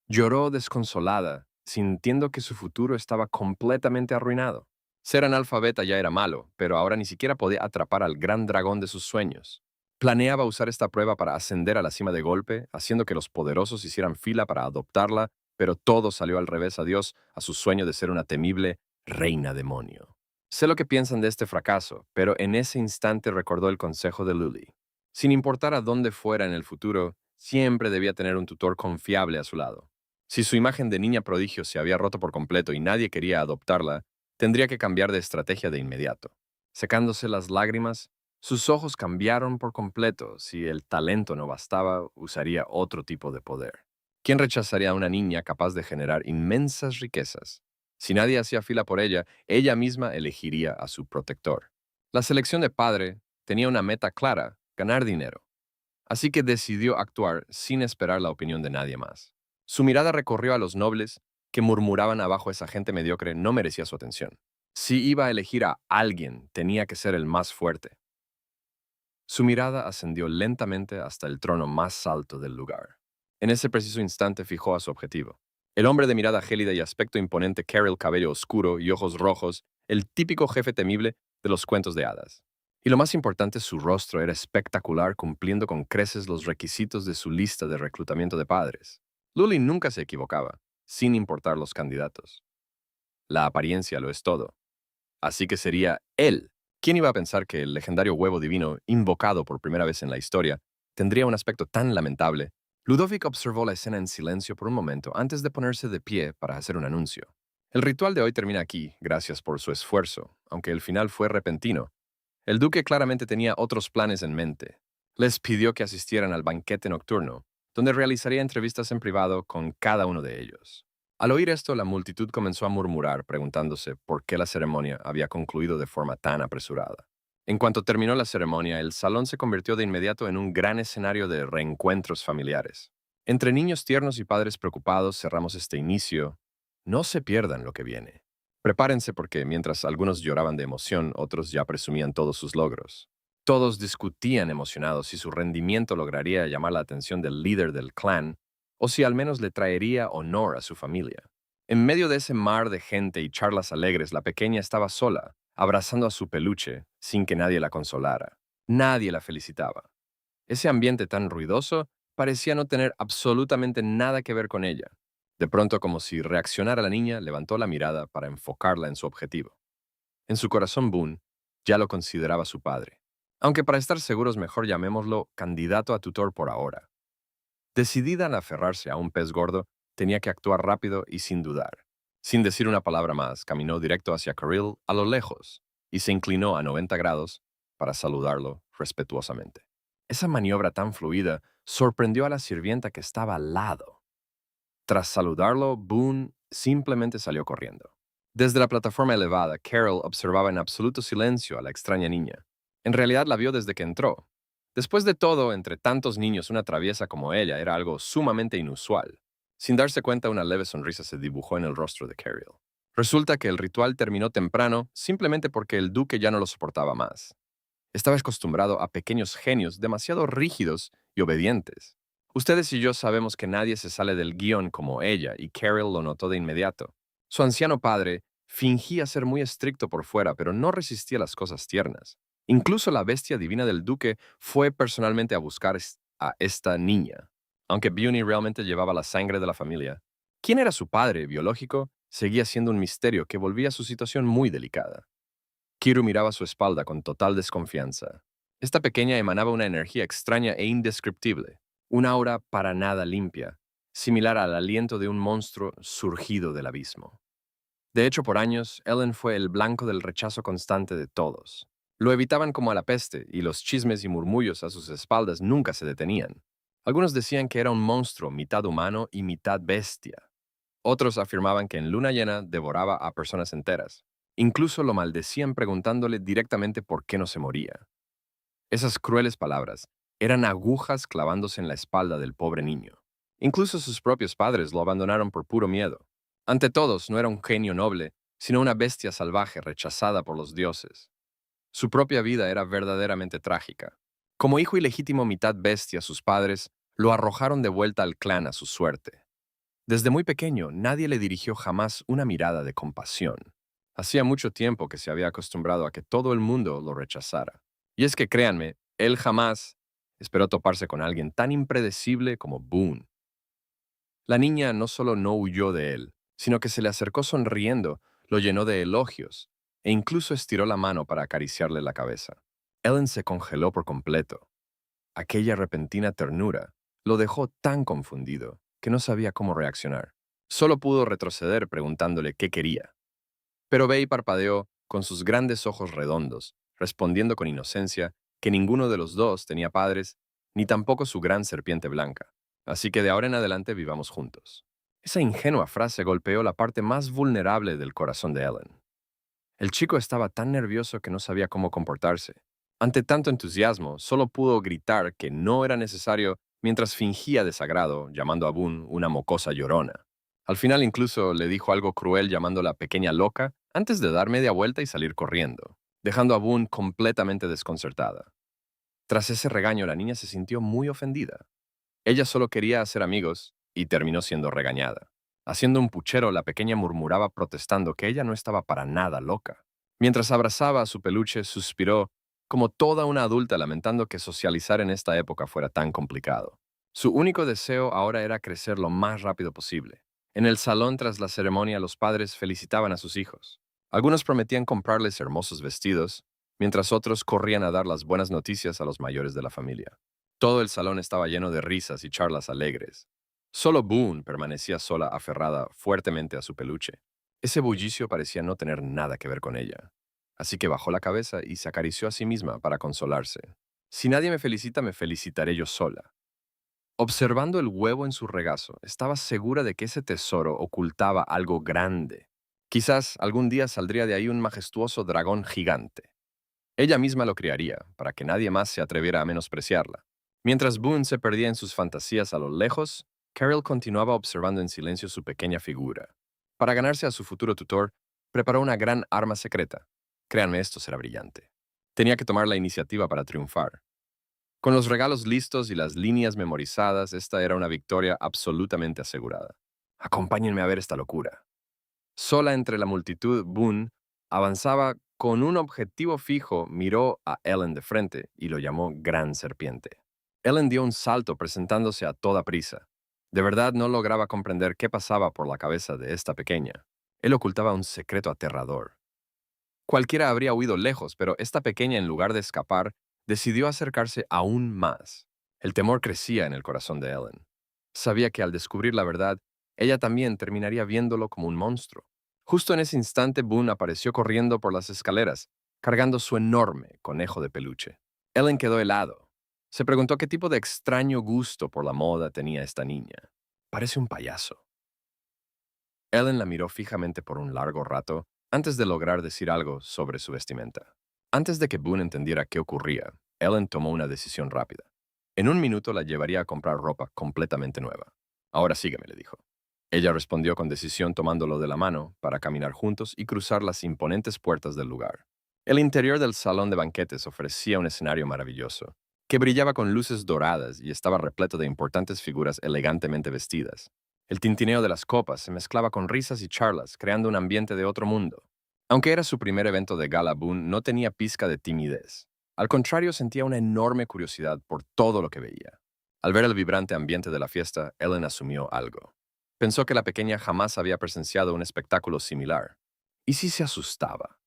lloró desconsolada, sintiendo que su futuro estaba completamente arruinado. Ser analfabeta ya era malo, pero ahora ni siquiera podía atrapar al gran dragón de sus sueños. Planeaba usar esta prueba para ascender a la cima de golpe, haciendo que los poderosos hicieran fila para adoptarla, pero todo salió al revés. Adiós a su sueño de ser una temible reina demonio. Sé lo que piensan de este fracaso, pero en ese instante recordó el consejo de Luli. Sin importar a dónde fuera en el futuro, siempre debía tener un tutor confiable a su lado. Si su imagen de niña prodigio se había roto por completo y nadie quería adoptarla, tendría que cambiar de estrategia de inmediato. Secándose las lágrimas, sus ojos cambiaron por completo. Si el talento no bastaba, usaría otro tipo de poder. ¿Quién rechazaría a una niña capaz de generar inmensas riquezas? Si nadie hacía fila por ella misma elegiría a su protector. La selección de padre tenía una meta clara: ganar dinero. Así que decidió actuar sin esperar la opinión de nadie más. Su mirada recorrió a los nobles que murmuraban abajo: esa gente mediocre no merecía su atención. Si iba a elegir a alguien, tenía que ser el más fuerte. Su mirada ascendió lentamente hasta el trono más alto del lugar. En ese preciso instante fijó a su objetivo. El hombre de mirada gélida y aspecto imponente, Carol, cabello oscuro y ojos rojos, el típico jefe temible de los cuentos de hadas. Y lo más importante, su rostro era espectacular, cumpliendo con creces los requisitos de su lista de reclutamiento de padres. Luli nunca se equivocaba, sin importar los candidatos. La apariencia lo es todo. Así que sería él. ¿Quién iba a pensar que el legendario huevo divino, invocado por primera vez en la historia, tendría un aspecto tan lamentable? Ludovic observó la escena en silencio por un momento antes de ponerse de pie para hacer un anuncio. El ritual de hoy termina aquí, gracias por su esfuerzo, aunque el final fue repentino. El duque claramente tenía otros planes en mente. Les pidió que asistieran al banquete nocturno, donde realizaría entrevistas en privado con cada uno de ellos. Al oír esto, la multitud comenzó a murmurar, preguntándose por qué la ceremonia había concluido de forma tan apresurada. En cuanto terminó la ceremonia, el salón se convirtió de inmediato en un gran escenario de reencuentros familiares. Entre niños tiernos y padres preocupados cerramos este inicio. No se pierdan lo que viene. Prepárense porque mientras algunos lloraban de emoción, otros ya presumían todos sus logros. Todos discutían emocionados si su rendimiento lograría llamar la atención del líder del clan o si al menos le traería honor a su familia. En medio de ese mar de gente y charlas alegres, la pequeña estaba sola, abrazando a su peluche, sin que nadie la consolara. Nadie la felicitaba. Ese ambiente tan ruidoso parecía no tener absolutamente nada que ver con ella. De pronto, como si reaccionara la niña, levantó la mirada para enfocarla en su objetivo. En su corazón, Boone ya lo consideraba su padre. Aunque para estar seguros mejor llamémoslo candidato a tutor por ahora. Decidida a aferrarse a un pez gordo, tenía que actuar rápido y sin dudar. Sin decir una palabra más, caminó directo hacia Caril a lo lejos y se inclinó a 90 grados para saludarlo respetuosamente. Esa maniobra tan fluida sorprendió a la sirvienta que estaba al lado. Tras saludarlo, Boone simplemente salió corriendo. Desde la plataforma elevada, Carol observaba en absoluto silencio a la extraña niña. En realidad la vio desde que entró. Después de todo, entre tantos niños, una traviesa como ella era algo sumamente inusual. Sin darse cuenta, una leve sonrisa se dibujó en el rostro de Carol. Resulta que el ritual terminó temprano simplemente porque el duque ya no lo soportaba más. Estaba acostumbrado a pequeños genios demasiado rígidos y obedientes. Ustedes y yo sabemos que nadie se sale del guión como ella, y Carol lo notó de inmediato. Su anciano padre fingía ser muy estricto por fuera, pero no resistía las cosas tiernas. Incluso la bestia divina del duque fue personalmente a buscar a esta niña. Aunque Bunny realmente llevaba la sangre de la familia, ¿quién era su padre biológico? Seguía siendo un misterio que volvía su situación muy delicada. Kiru miraba a su espalda con total desconfianza. Esta pequeña emanaba una energía extraña e indescriptible, una aura para nada limpia, similar al aliento de un monstruo surgido del abismo. De hecho, por años, Ellen fue el blanco del rechazo constante de todos. Lo evitaban como a la peste, y los chismes y murmullos a sus espaldas nunca se detenían. Algunos decían que era un monstruo mitad humano y mitad bestia. Otros afirmaban que en luna llena devoraba a personas enteras. Incluso lo maldecían preguntándole directamente por qué no se moría. Esas crueles palabras eran agujas clavándose en la espalda del pobre niño. Incluso sus propios padres lo abandonaron por puro miedo. Ante todos, no era un genio noble, sino una bestia salvaje rechazada por los dioses. Su propia vida era verdaderamente trágica. Como hijo ilegítimo mitad bestia, sus padres lo arrojaron de vuelta al clan a su suerte. Desde muy pequeño, nadie le dirigió jamás una mirada de compasión. Hacía mucho tiempo que se había acostumbrado a que todo el mundo lo rechazara. Y es que créanme, él jamás esperó toparse con alguien tan impredecible como Boone. La niña no solo no huyó de él, sino que se le acercó sonriendo, lo llenó de elogios e incluso estiró la mano para acariciarle la cabeza. Ellen se congeló por completo. Aquella repentina ternura lo dejó tan confundido que no sabía cómo reaccionar. Solo pudo retroceder preguntándole qué quería. Pero Bey parpadeó con sus grandes ojos redondos, respondiendo con inocencia que ninguno de los dos tenía padres, ni tampoco su gran serpiente blanca. Así que de ahora en adelante vivamos juntos. Esa ingenua frase golpeó la parte más vulnerable del corazón de Ellen. El chico estaba tan nervioso que no sabía cómo comportarse. Ante tanto entusiasmo, solo pudo gritar que no era necesario mientras fingía desagrado, llamando a Boone una mocosa llorona. Al final incluso le dijo algo cruel llamándola pequeña loca antes de dar media vuelta y salir corriendo, dejando a Boone completamente desconcertada. Tras ese regaño, la niña se sintió muy ofendida. Ella solo quería hacer amigos y terminó siendo regañada. Haciendo un puchero, la pequeña murmuraba protestando que ella no estaba para nada loca. Mientras abrazaba a su peluche, suspiró como toda una adulta lamentando que socializar en esta época fuera tan complicado. Su único deseo ahora era crecer lo más rápido posible. En el salón tras la ceremonia, los padres felicitaban a sus hijos. Algunos prometían comprarles hermosos vestidos, mientras otros corrían a dar las buenas noticias a los mayores de la familia. Todo el salón estaba lleno de risas y charlas alegres. Solo Boone permanecía sola, aferrada fuertemente a su peluche. Ese bullicio parecía no tener nada que ver con ella. Así que bajó la cabeza y se acarició a sí misma para consolarse. Si nadie me felicita, me felicitaré yo sola. Observando el huevo en su regazo, estaba segura de que ese tesoro ocultaba algo grande. Quizás algún día saldría de ahí un majestuoso dragón gigante. Ella misma lo criaría, para que nadie más se atreviera a menospreciarla. Mientras Boone se perdía en sus fantasías a lo lejos, Carol continuaba observando en silencio su pequeña figura. Para ganarse a su futuro tutor, preparó una gran arma secreta. Créanme, esto será brillante. Tenía que tomar la iniciativa para triunfar. Con los regalos listos y las líneas memorizadas, esta era una victoria absolutamente asegurada. Acompáñenme a ver esta locura. Sola entre la multitud, Boone avanzaba con un objetivo fijo, miró a Ellen de frente y lo llamó Gran Serpiente. Ellen dio un salto presentándose a toda prisa. De verdad no lograba comprender qué pasaba por la cabeza de esta pequeña. Él ocultaba un secreto aterrador. Cualquiera habría huido lejos, pero esta pequeña, en lugar de escapar, decidió acercarse aún más. El temor crecía en el corazón de Ellen. Sabía que al descubrir la verdad, ella también terminaría viéndolo como un monstruo. Justo en ese instante, Boone apareció corriendo por las escaleras, cargando su enorme conejo de peluche. Ellen quedó helado. Se preguntó qué tipo de extraño gusto por la moda tenía esta niña. Parece un payaso. Ellen la miró fijamente por un largo rato antes de lograr decir algo sobre su vestimenta. Antes de que Boone entendiera qué ocurría, Ellen tomó una decisión rápida. En un minuto la llevaría a comprar ropa completamente nueva. Ahora sígueme, le dijo. Ella respondió con decisión tomándolo de la mano para caminar juntos y cruzar las imponentes puertas del lugar. El interior del salón de banquetes ofrecía un escenario maravilloso, que brillaba con luces doradas y estaba repleto de importantes figuras elegantemente vestidas. El tintineo de las copas se mezclaba con risas y charlas, creando un ambiente de otro mundo. Aunque era su primer evento de gala, Boone no tenía pizca de timidez. Al contrario, sentía una enorme curiosidad por todo lo que veía. Al ver el vibrante ambiente de la fiesta, Ellen asumió algo. Pensó que la pequeña jamás había presenciado un espectáculo similar. ¿Y si se asustaba?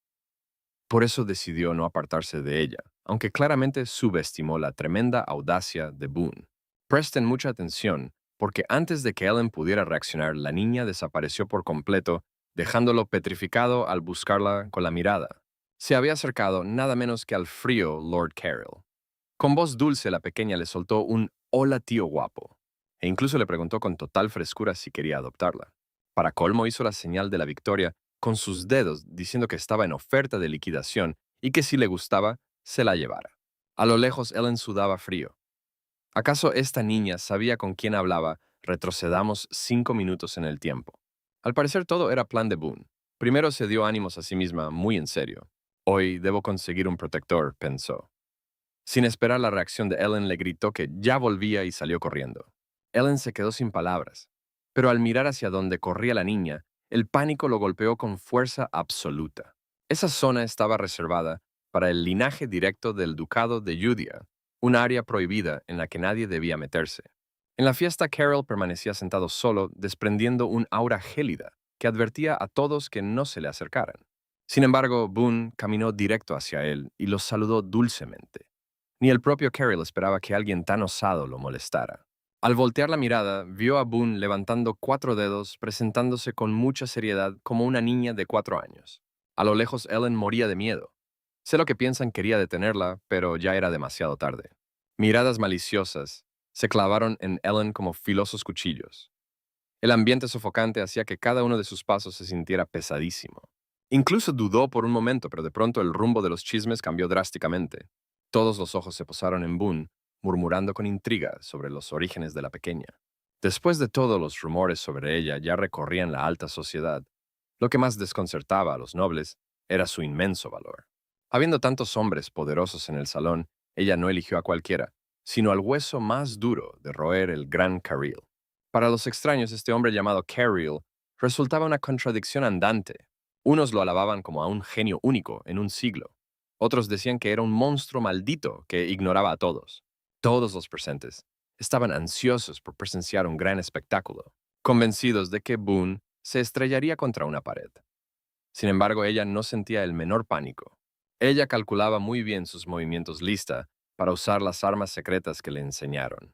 Por eso decidió no apartarse de ella, aunque claramente subestimó la tremenda audacia de Boone. Presten mucha atención, porque antes de que Ellen pudiera reaccionar, la niña desapareció por completo, dejándolo petrificado al buscarla con la mirada. Se había acercado nada menos que al frío Lord Carroll. Con voz dulce, la pequeña le soltó un «Hola, tío guapo», e incluso le preguntó con total frescura si quería adoptarla. Para colmo, hizo la señal de la victoria con sus dedos, diciendo que estaba en oferta de liquidación y que si le gustaba, se la llevara. A lo lejos, Ellen sudaba frío. ¿Acaso esta niña sabía con quién hablaba? Retrocedamos 5 minutos en el tiempo. Al parecer todo era plan de Boone. Primero se dio ánimos a sí misma muy en serio. Hoy debo conseguir un protector, pensó. Sin esperar la reacción de Ellen, le gritó que ya volvía y salió corriendo. Ellen se quedó sin palabras, pero al mirar hacia donde corría la niña, el pánico lo golpeó con fuerza absoluta. Esa zona estaba reservada para el linaje directo del ducado de Yudia, un área prohibida en la que nadie debía meterse. En la fiesta, Carol permanecía sentado solo, desprendiendo un aura gélida que advertía a todos que no se le acercaran. Sin embargo, Boone caminó directo hacia él y los saludó dulcemente. Ni el propio Carroll esperaba que alguien tan osado lo molestara. Al voltear la mirada, vio a Boone levantando 4 dedos, presentándose con mucha seriedad como una niña de 4 años. A lo lejos, Ellen moría de miedo. Sé lo que piensan quería detenerla, pero ya era demasiado tarde. Miradas maliciosas se clavaron en Ellen como filosos cuchillos. El ambiente sofocante hacía que cada uno de sus pasos se sintiera pesadísimo. Incluso dudó por un momento, pero de pronto el rumbo de los chismes cambió drásticamente. Todos los ojos se posaron en Boone, murmurando con intriga sobre los orígenes de la pequeña. Después de todos los rumores sobre ella ya recorrían la alta sociedad, lo que más desconcertaba a los nobles era su inmenso valor. Habiendo tantos hombres poderosos en el salón, ella no eligió a cualquiera, sino al hueso más duro de roer, el gran Carril. Para los extraños, este hombre llamado Carril resultaba una contradicción andante. Unos lo alababan como a un genio único en un siglo. Otros decían que era un monstruo maldito que ignoraba a todos. Todos los presentes estaban ansiosos por presenciar un gran espectáculo, convencidos de que Boone se estrellaría contra una pared. Sin embargo, ella no sentía el menor pánico. Ella calculaba muy bien sus movimientos lista para usar las armas secretas que le enseñaron.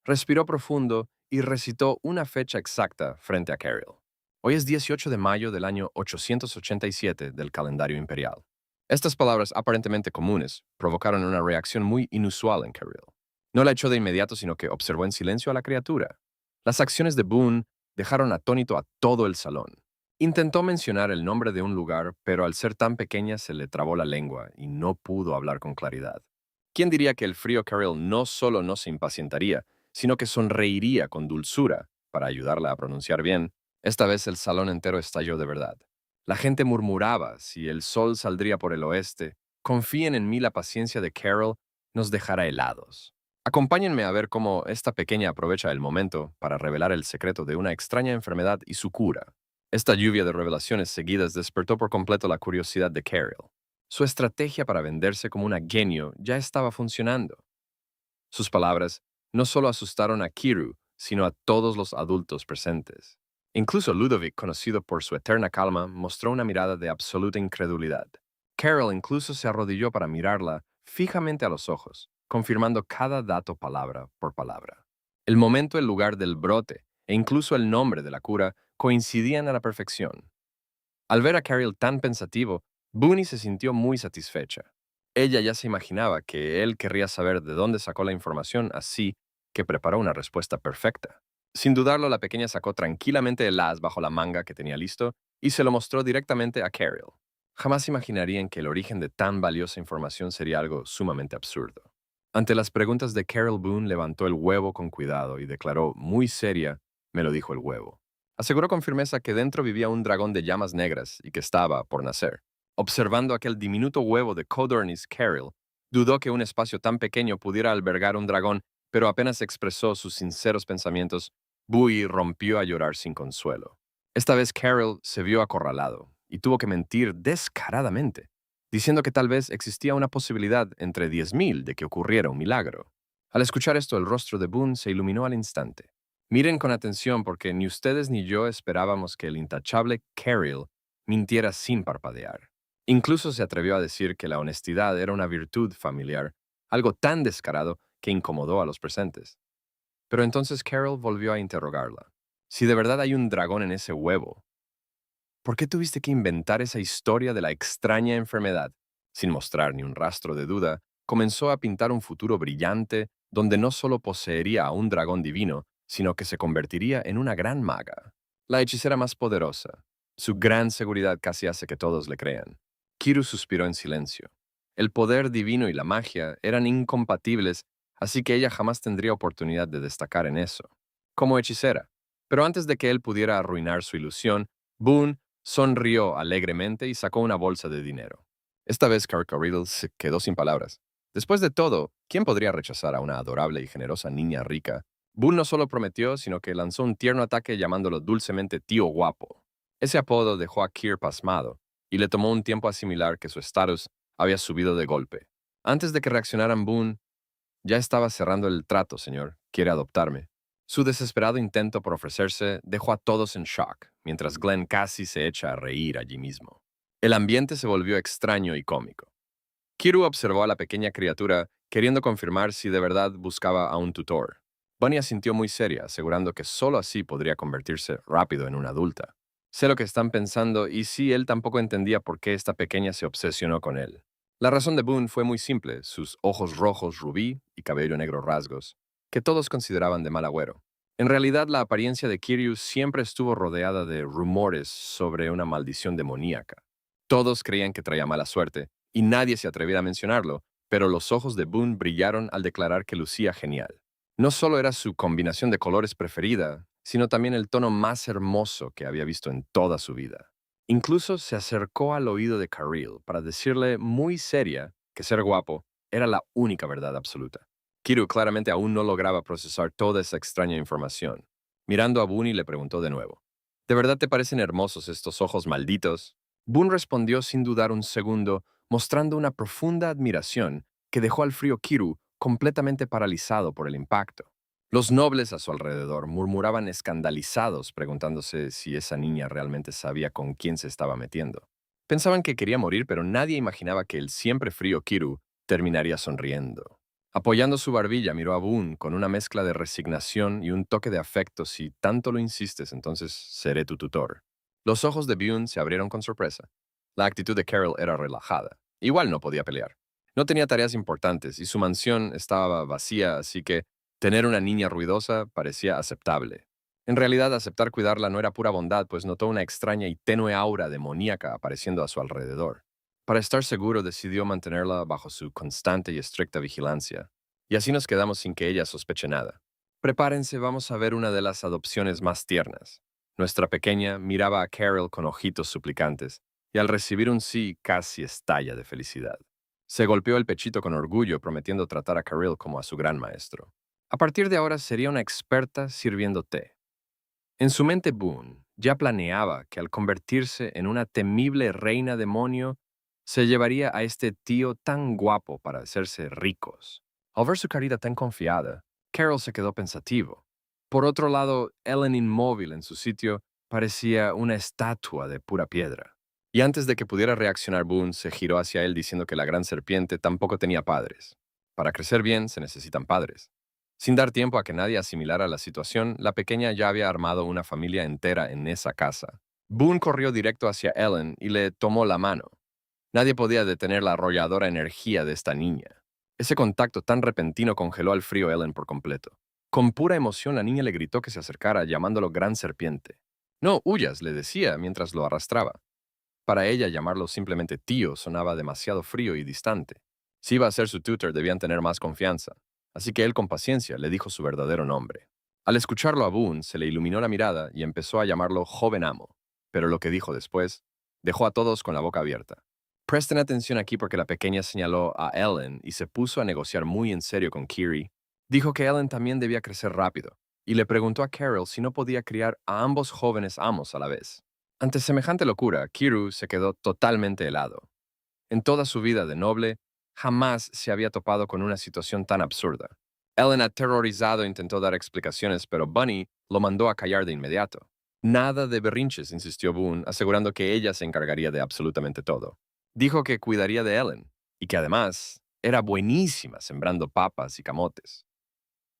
Respiró profundo y recitó una fecha exacta frente a Carol. Hoy es 18 de mayo del año 887 del calendario imperial. Estas palabras aparentemente comunes provocaron una reacción muy inusual en Carol. No la echó de inmediato, sino que observó en silencio a la criatura. Las acciones de Boone dejaron atónito a todo el salón. Intentó mencionar el nombre de un lugar, pero al ser tan pequeña se le trabó la lengua y no pudo hablar con claridad. ¿Quién diría que el frío Carol no solo no se impacientaría, sino que sonreiría con dulzura para ayudarla a pronunciar bien? Esta vez el salón entero estalló de verdad. La gente murmuraba si el sol saldría por el oeste. Confíen en mí, la paciencia de Carol nos dejará helados. Acompáñenme a ver cómo esta pequeña aprovecha el momento para revelar el secreto de una extraña enfermedad y su cura. Esta lluvia de revelaciones seguidas despertó por completo la curiosidad de Carol. Su estrategia para venderse como una genio ya estaba funcionando. Sus palabras no solo asustaron a Kiru, sino a todos los adultos presentes. Incluso Ludovic, conocido por su eterna calma, mostró una mirada de absoluta incredulidad. Carol incluso se arrodilló para mirarla fijamente a los ojos, confirmando cada dato palabra por palabra. El momento, el lugar del brote e incluso el nombre de la cura coincidían a la perfección. Al ver a Carol tan pensativo, Boone se sintió muy satisfecha. Ella ya se imaginaba que él querría saber de dónde sacó la información, así que preparó una respuesta perfecta. Sin dudarlo, la pequeña sacó tranquilamente el as bajo la manga que tenía listo y se lo mostró directamente a Carol. Jamás imaginarían que el origen de tan valiosa información sería algo sumamente absurdo. Ante las preguntas de Carol, Boone levantó el huevo con cuidado y declaró muy seria: «Me lo dijo el huevo». Aseguró con firmeza que dentro vivía un dragón de llamas negras y que estaba por nacer. Observando aquel diminuto huevo de Codorniz, Carol dudó que un espacio tan pequeño pudiera albergar un dragón, pero apenas expresó sus sinceros pensamientos, Bowie rompió a llorar sin consuelo. Esta vez Carol se vio acorralado y tuvo que mentir descaradamente, diciendo que tal vez existía una posibilidad entre 10,000 de que ocurriera un milagro. Al escuchar esto, el rostro de Boone se iluminó al instante. Miren con atención porque ni ustedes ni yo esperábamos que el intachable Carrill mintiera sin parpadear. Incluso se atrevió a decir que la honestidad era una virtud familiar, algo tan descarado que incomodó a los presentes. Pero entonces Carol volvió a interrogarla. Si de verdad hay un dragón en ese huevo, ¿por qué tuviste que inventar esa historia de la extraña enfermedad? Sin mostrar ni un rastro de duda, comenzó a pintar un futuro brillante donde no solo poseería a un dragón divino, sino que se convertiría en una gran maga, la hechicera más poderosa. Su gran seguridad casi hace que todos le crean. Kiru suspiró en silencio. El poder divino y la magia eran incompatibles, así que ella jamás tendría oportunidad de destacar en eso, como hechicera. Pero antes de que él pudiera arruinar su ilusión, Boone sonrió alegremente y sacó una bolsa de dinero. Esta vez Riddle se quedó sin palabras. Después de todo, ¿quién podría rechazar a una adorable y generosa niña rica? Boone no solo prometió, sino que lanzó un tierno ataque llamándolo dulcemente tío guapo. Ese apodo dejó a Keir pasmado, y le tomó un tiempo asimilar que su estatus había subido de golpe. Antes de que reaccionaran Boone, ya estaba cerrando el trato, señor. ¿Quiere adoptarme? Su desesperado intento por ofrecerse dejó a todos en shock, mientras Glenn casi se echa a reír allí mismo. El ambiente se volvió extraño y cómico. Kiru observó a la pequeña criatura, queriendo confirmar si de verdad buscaba a un tutor. Bunny asintió muy seria, asegurando que solo así podría convertirse rápido en una adulta. Sé lo que están pensando y sí, él tampoco entendía por qué esta pequeña se obsesionó con él. La razón de Boone fue muy simple, sus ojos rojos rubí y cabello negro rasgos, que todos consideraban de mal agüero. En realidad, la apariencia de Kiryu siempre estuvo rodeada de rumores sobre una maldición demoníaca. Todos creían que traía mala suerte, y nadie se atrevía a mencionarlo, pero los ojos de Boone brillaron al declarar que lucía genial. No solo era su combinación de colores preferida, sino también el tono más hermoso que había visto en toda su vida. Incluso se acercó al oído de Caril para decirle muy seria que ser guapo era la única verdad absoluta. Kiru claramente aún no lograba procesar toda esa extraña información. Mirando a Boone le preguntó de nuevo, ¿de verdad te parecen hermosos estos ojos malditos? Boone respondió sin dudar un segundo, mostrando una profunda admiración que dejó al frío Kiru completamente paralizado por el impacto. Los nobles a su alrededor murmuraban escandalizados, preguntándose si esa niña realmente sabía con quién se estaba metiendo. Pensaban que quería morir, pero nadie imaginaba que el siempre frío Kiru terminaría sonriendo. Apoyando su barbilla, miró a Boone con una mezcla de resignación y un toque de afecto. Si tanto lo insistes, entonces seré tu tutor. Los ojos de Boone se abrieron con sorpresa. La actitud de Carol era relajada. Igual no podía pelear. No tenía tareas importantes y su mansión estaba vacía, así que tener una niña ruidosa parecía aceptable. En realidad, aceptar cuidarla no era pura bondad, pues notó una extraña y tenue aura demoníaca apareciendo a su alrededor. Para estar seguro, decidió mantenerla bajo su constante y estricta vigilancia. Y así nos quedamos sin que ella sospeche nada. Prepárense, vamos a ver una de las adopciones más tiernas. Nuestra pequeña miraba a Carol con ojitos suplicantes, y al recibir un sí casi estalla de felicidad. Se golpeó el pechito con orgullo, prometiendo tratar a Carol como a su gran maestro. A partir de ahora sería una experta sirviendo té. En su mente Boone ya planeaba que al convertirse en una temible reina demonio, se llevaría a este tío tan guapo para hacerse ricos. Al ver su carita tan confiada, Carol se quedó pensativo. Por otro lado, Ellen inmóvil en su sitio parecía una estatua de pura piedra. Y antes de que pudiera reaccionar, Boone se giró hacia él diciendo que la gran serpiente tampoco tenía padres. Para crecer bien se necesitan padres. Sin dar tiempo a que nadie asimilara la situación, la pequeña ya había armado una familia entera en esa casa. Boone corrió directo hacia Ellen y le tomó la mano. Nadie podía detener la arrolladora energía de esta niña. Ese contacto tan repentino congeló al frío Ellen por completo. Con pura emoción, la niña le gritó que se acercara, llamándolo Gran Serpiente. No huyas, le decía mientras lo arrastraba. Para ella, llamarlo simplemente tío sonaba demasiado frío y distante. Si iba a ser su tutor, debían tener más confianza. Así que él, con paciencia, le dijo su verdadero nombre. Al escucharlo a Boone, se le iluminó la mirada y empezó a llamarlo joven amo. Pero lo que dijo después dejó a todos con la boca abierta. Presten atención aquí porque la pequeña señaló a Ellen y se puso a negociar muy en serio con Kiri. Dijo que Ellen también debía crecer rápido y le preguntó a Carol si no podía criar a ambos jóvenes amos a la vez. Ante semejante locura, Kiru se quedó totalmente helado. En toda su vida de noble, jamás se había topado con una situación tan absurda. Ellen, aterrorizado, intentó dar explicaciones, pero Bunny lo mandó a callar de inmediato. Nada de berrinches, insistió Boone, asegurando que ella se encargaría de absolutamente todo. Dijo que cuidaría de Ellen y que además era buenísima sembrando papas y camotes.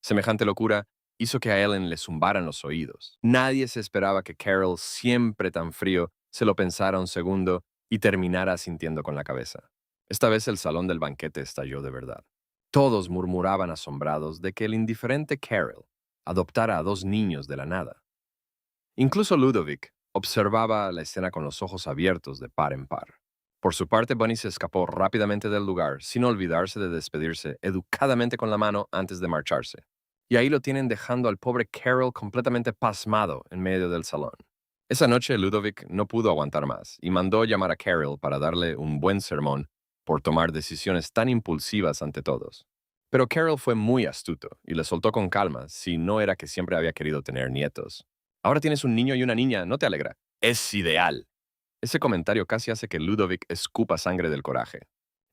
Semejante locura hizo que a Ellen le zumbaran los oídos. Nadie se esperaba que Carol, siempre tan frío, se lo pensara un segundo y terminara asintiendo con la cabeza. Esta vez el salón del banquete estalló de verdad. Todos murmuraban asombrados de que el indiferente Carol adoptara a dos niños de la nada. Incluso Ludovic observaba la escena con los ojos abiertos de par en par. Por su parte, Bunny se escapó rápidamente del lugar, sin olvidarse de despedirse educadamente con la mano antes de marcharse. Y ahí lo tienen dejando al pobre Carol completamente pasmado en medio del salón. Esa noche Ludovic no pudo aguantar más y mandó llamar a Carol para darle un buen sermón por tomar decisiones tan impulsivas ante todos. Pero Carol fue muy astuto y le soltó con calma, si no era que siempre había querido tener nietos. Ahora tienes un niño y una niña, ¿no te alegra? Es ideal. Ese comentario casi hace que Ludovic escupa sangre del coraje.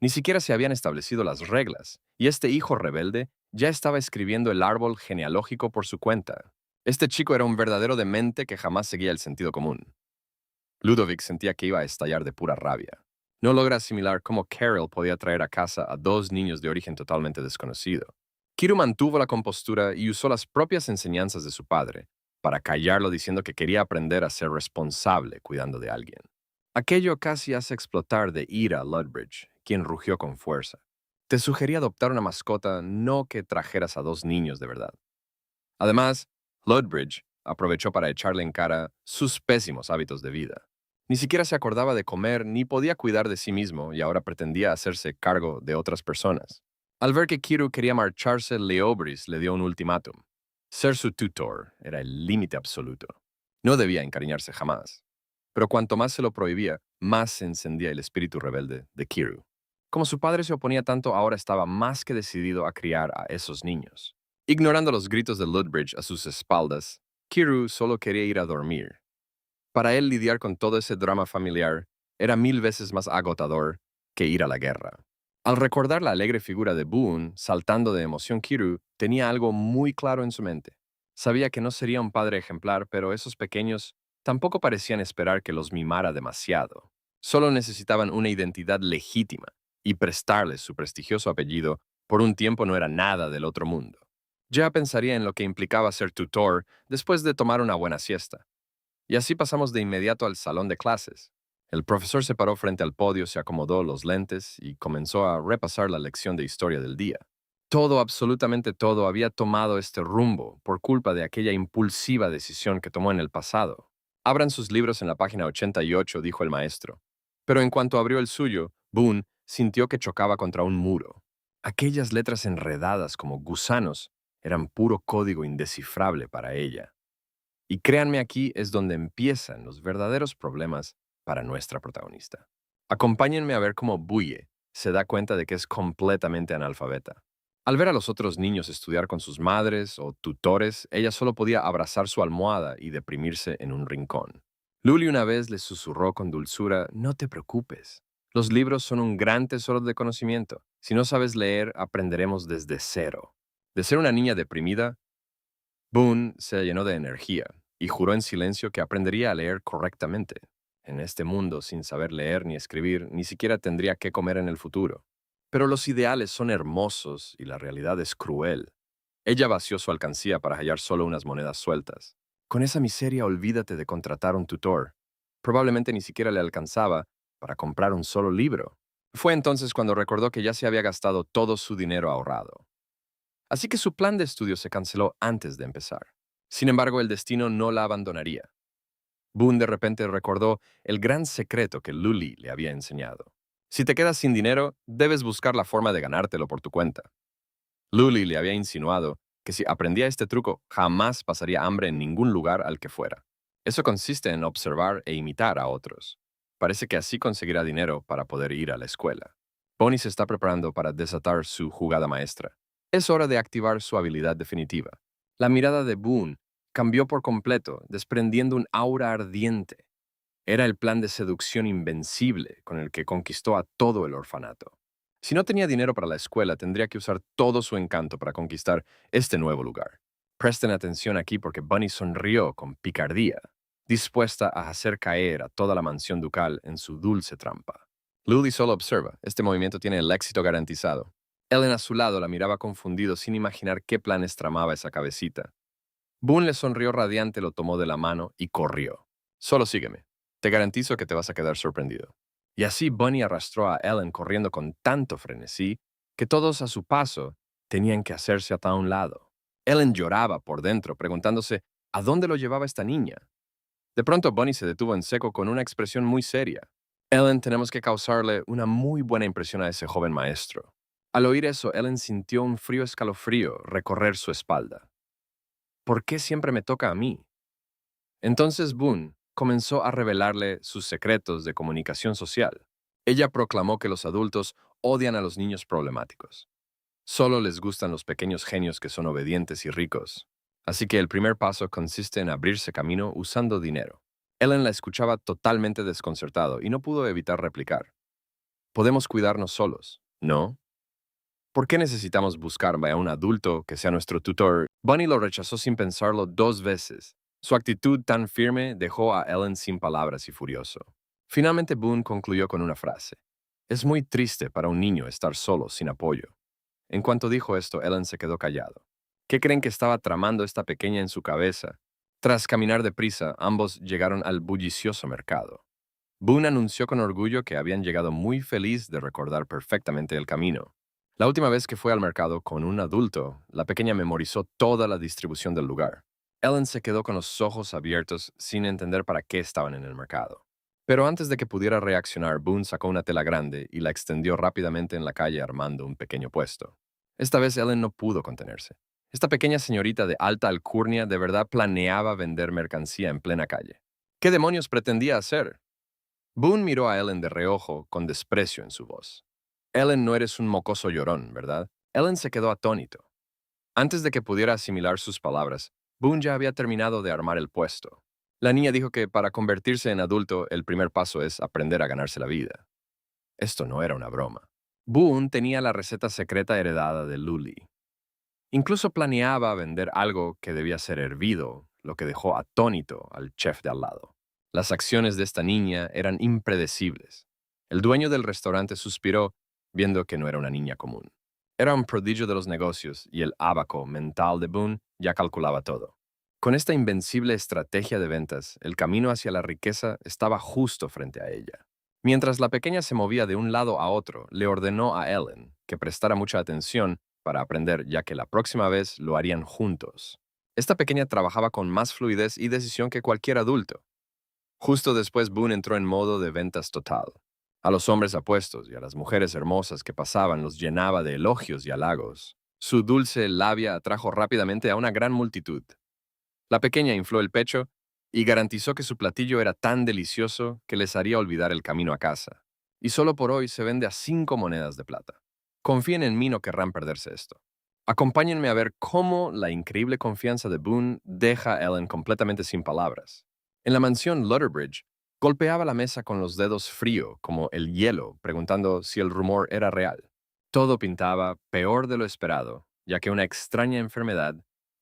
Ni siquiera se habían establecido las reglas, y este hijo rebelde ya estaba escribiendo el árbol genealógico por su cuenta. Este chico era un verdadero demente que jamás seguía el sentido común. Ludovic sentía que iba a estallar de pura rabia. No logra asimilar cómo Carol podía traer a casa a dos niños de origen totalmente desconocido. Kiru mantuvo la compostura y usó las propias enseñanzas de su padre para callarlo, diciendo que quería aprender a ser responsable cuidando de alguien. Aquello casi hace explotar de ira a Ludbridge, quien rugió con fuerza. Te sugería adoptar una mascota, no que trajeras a dos niños de verdad. Además, Ludbridge aprovechó para echarle en cara sus pésimos hábitos de vida. Ni siquiera se acordaba de comer ni podía cuidar de sí mismo y ahora pretendía hacerse cargo de otras personas. Al ver que Kiru quería marcharse, Leobris le dio un ultimátum. Ser su tutor era el límite absoluto. No debía encariñarse jamás. Pero cuanto más se lo prohibía, más se encendía el espíritu rebelde de Kiru. Como su padre se oponía tanto, ahora estaba más que decidido a criar a esos niños. Ignorando los gritos de Ludbridge a sus espaldas, Kiru solo quería ir a dormir. Para él lidiar con todo ese drama familiar era 1000 veces más agotador que ir a la guerra. Al recordar la alegre figura de Boone, saltando de emoción, Kiru tenía algo muy claro en su mente. Sabía que no sería un padre ejemplar, pero esos pequeños tampoco parecían esperar que los mimara demasiado. Solo necesitaban una identidad legítima, y prestarles su prestigioso apellido por un tiempo no era nada del otro mundo. Ya pensaría en lo que implicaba ser tutor después de tomar una buena siesta. Y así pasamos de inmediato al salón de clases. El profesor se paró frente al podio, se acomodó los lentes y comenzó a repasar la lección de historia del día. Todo, absolutamente todo, había tomado este rumbo por culpa de aquella impulsiva decisión que tomó en el pasado. Abran sus libros en la página 88, dijo el maestro. Pero en cuanto abrió el suyo, Boone sintió que chocaba contra un muro. Aquellas letras enredadas como gusanos eran puro código indescifrable para ella. Y créanme, aquí es donde empiezan los verdaderos problemas para nuestra protagonista. Acompáñenme a ver cómo Buye se da cuenta de que es completamente analfabeta. Al ver a los otros niños estudiar con sus madres o tutores, ella solo podía abrazar su almohada y deprimirse en un rincón. Luli una vez le susurró con dulzura: no te preocupes. Los libros son un gran tesoro de conocimiento. Si no sabes leer, aprenderemos desde cero. De ser una niña deprimida, Boone se llenó de energía y juró en silencio que aprendería a leer correctamente. En este mundo, sin saber leer ni escribir, ni siquiera tendría qué comer en el futuro. Pero los ideales son hermosos y la realidad es cruel. Ella vació su alcancía para hallar solo unas monedas sueltas. Con esa miseria, olvídate de contratar un tutor. Probablemente ni siquiera le alcanzaba para comprar un solo libro. Fue entonces cuando recordó que ya se había gastado todo su dinero ahorrado. Así que su plan de estudio se canceló antes de empezar. Sin embargo, el destino no la abandonaría. Boone de repente recordó el gran secreto que Luli le había enseñado. Si te quedas sin dinero, debes buscar la forma de ganártelo por tu cuenta. Luli le había insinuado que si aprendía este truco, jamás pasaría hambre en ningún lugar al que fuera. Eso consiste en observar e imitar a otros. Parece que así conseguirá dinero para poder ir a la escuela. Bonnie se está preparando para desatar su jugada maestra. Es hora de activar su habilidad definitiva. La mirada de Boone cambió por completo, desprendiendo un aura ardiente. Era el plan de seducción invencible con el que conquistó a todo el orfanato. Si no tenía dinero para la escuela, tendría que usar todo su encanto para conquistar este nuevo lugar. Presten atención aquí porque Bunny sonrió con picardía, dispuesta a hacer caer a toda la mansión ducal en su dulce trampa. Lily solo observa, este movimiento tiene el éxito garantizado. Ellen a su lado la miraba confundido sin imaginar qué planes tramaba esa cabecita. Boone le sonrió radiante, lo tomó de la mano y corrió. Solo sígueme. Te garantizo que te vas a quedar sorprendido. Y así Bunny arrastró a Ellen corriendo con tanto frenesí que todos a su paso tenían que hacerse hasta un lado. Ellen lloraba por dentro, preguntándose ¿a dónde lo llevaba esta niña? De pronto Bunny se detuvo en seco con una expresión muy seria. Ellen, tenemos que causarle una muy buena impresión a ese joven maestro. Al oír eso, Ellen sintió un frío escalofrío recorrer su espalda. ¿Por qué siempre me toca a mí? Entonces Boone comenzó a revelarle sus secretos de comunicación social. Ella proclamó que los adultos odian a los niños problemáticos. Solo les gustan los pequeños genios que son obedientes y ricos. Así que el primer paso consiste en abrirse camino usando dinero. Ellen la escuchaba totalmente desconcertado y no pudo evitar replicar. Podemos cuidarnos solos, ¿no? ¿Por qué necesitamos buscar a un adulto que sea nuestro tutor? Bunny lo rechazó sin pensarlo 2 veces. Su actitud tan firme dejó a Ellen sin palabras y furioso. Finalmente Boone concluyó con una frase. Es muy triste para un niño estar solo, sin apoyo. En cuanto dijo esto, Ellen se quedó callado. ¿Qué creen que estaba tramando esta pequeña en su cabeza? Tras caminar deprisa, ambos llegaron al bullicioso mercado. Boone anunció con orgullo que habían llegado muy feliz de recordar perfectamente el camino. La última vez que fue al mercado con un adulto, la pequeña memorizó toda la distribución del lugar. Ellen se quedó con los ojos abiertos sin entender para qué estaban en el mercado. Pero antes de que pudiera reaccionar, Boone sacó una tela grande y la extendió rápidamente en la calle armando un pequeño puesto. Esta vez Ellen no pudo contenerse. Esta pequeña señorita de alta alcurnia de verdad planeaba vender mercancía en plena calle. ¿Qué demonios pretendía hacer? Boone miró a Ellen de reojo con desprecio en su voz. Ellen, no eres un mocoso llorón, ¿verdad? Ellen se quedó atónito. Antes de que pudiera asimilar sus palabras, Boone ya había terminado de armar el puesto. La niña dijo que para convertirse en adulto el primer paso es aprender a ganarse la vida. Esto no era una broma. Boone tenía la receta secreta heredada de Luli. Incluso planeaba vender algo que debía ser hervido, lo que dejó atónito al chef de al lado. Las acciones de esta niña eran impredecibles. El dueño del restaurante suspiró, viendo que no era una niña común. Era un prodigio de los negocios y el ábaco mental de Boone ya calculaba todo. Con esta invencible estrategia de ventas, el camino hacia la riqueza estaba justo frente a ella. Mientras la pequeña se movía de un lado a otro, le ordenó a Ellen que prestara mucha atención para aprender, ya que la próxima vez lo harían juntos. Esta pequeña trabajaba con más fluidez y decisión que cualquier adulto. Justo después Boone entró en modo de ventas total. A los hombres apuestos y a las mujeres hermosas que pasaban los llenaba de elogios y halagos. Su dulce labia atrajo rápidamente a una gran multitud. La pequeña infló el pecho y garantizó que su platillo era tan delicioso que les haría olvidar el camino a casa. Y solo por hoy se vende a 5 monedas de plata. Confíen en mí, no querrán perderse esto. Acompáñenme a ver cómo la increíble confianza de Boone deja a Ellen completamente sin palabras. En la mansión Lutterbridge, golpeaba la mesa con los dedos frío como el hielo, preguntando si el rumor era real. Todo pintaba peor de lo esperado, ya que una extraña enfermedad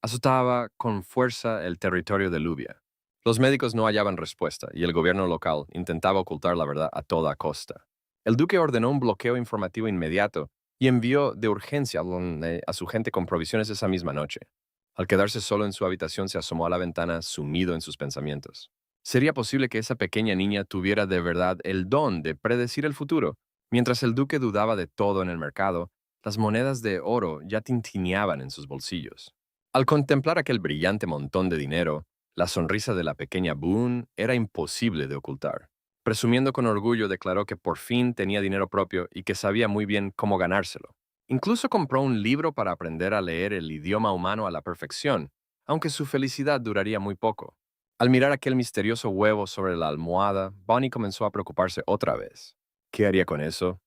azotaba con fuerza el territorio de Lubia. Los médicos no hallaban respuesta y el gobierno local intentaba ocultar la verdad a toda costa. El duque ordenó un bloqueo informativo inmediato y envió de urgencia a su gente con provisiones esa misma noche. Al quedarse solo en su habitación se asomó a la ventana sumido en sus pensamientos. ¿Sería posible que esa pequeña niña tuviera de verdad el don de predecir el futuro? Mientras el duque dudaba de todo en el mercado, las monedas de oro ya tintineaban en sus bolsillos. Al contemplar aquel brillante montón de dinero, la sonrisa de la pequeña Boone era imposible de ocultar. Presumiendo con orgullo, declaró que por fin tenía dinero propio y que sabía muy bien cómo ganárselo. Incluso compró un libro para aprender a leer el idioma humano a la perfección, aunque su felicidad duraría muy poco. Al mirar aquel misterioso huevo sobre la almohada, Bonnie comenzó a preocuparse otra vez. ¿Qué haría con eso?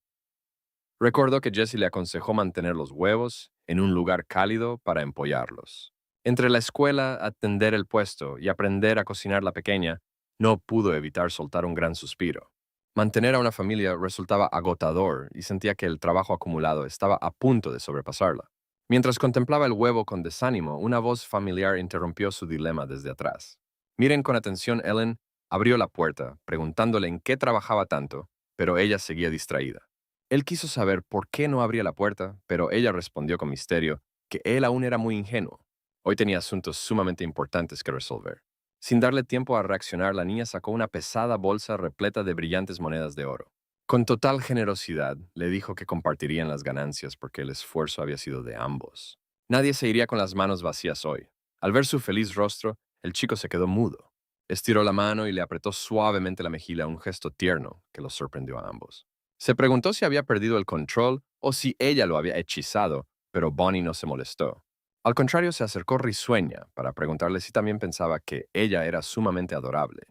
Recordó que Jessie le aconsejó mantener los huevos en un lugar cálido para empollarlos. Entre la escuela, atender el puesto y aprender a cocinar la pequeña, No pudo evitar soltar un gran suspiro. Mantener a una familia resultaba agotador y sentía que el trabajo acumulado estaba a punto de sobrepasarla. Mientras contemplaba el huevo con desánimo, una voz familiar interrumpió su dilema desde atrás. Miren con atención, Ellen abrió la puerta, preguntándole en qué trabajaba tanto, pero ella seguía distraída. Él quiso saber por qué no abría la puerta, pero ella respondió con misterio que él aún era muy ingenuo. Hoy tenía asuntos sumamente importantes que resolver. Sin darle tiempo a reaccionar, la niña sacó una pesada bolsa repleta de brillantes monedas de oro. Con total generosidad, le dijo que compartirían las ganancias porque el esfuerzo había sido de ambos. Nadie se iría con las manos vacías hoy. Al ver su feliz rostro, el chico se quedó mudo. Estiró la mano y le apretó suavemente la mejilla, un gesto tierno que los sorprendió a ambos. Se preguntó si había perdido el control o si ella lo había hechizado, pero Bonnie no se molestó. Al contrario, se acercó risueña para preguntarle si también pensaba que ella era sumamente adorable.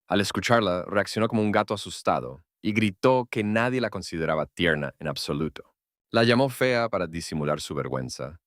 Al escucharla, reaccionó como un gato asustado y gritó que nadie la consideraba tierna en absoluto. La llamó fea para disimular su vergüenza.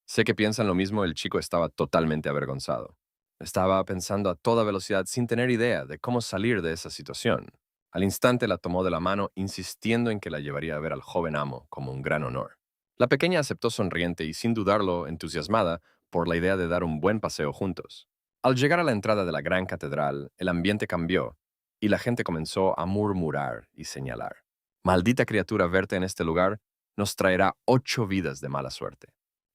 Sé que piensan lo mismo, el chico estaba totalmente avergonzado. Estaba pensando a toda velocidad sin tener idea de cómo salir de esa situación. Al instante la tomó de la mano, insistiendo en que la llevaría a ver al joven amo como un gran honor. La pequeña aceptó sonriente y sin dudarlo entusiasmada por la idea de dar un buen paseo juntos. Al llegar a la entrada de la gran catedral, el ambiente cambió y la gente comenzó a murmurar y señalar. Maldita criatura, verte en este lugar nos traerá 8 vidas de mala suerte.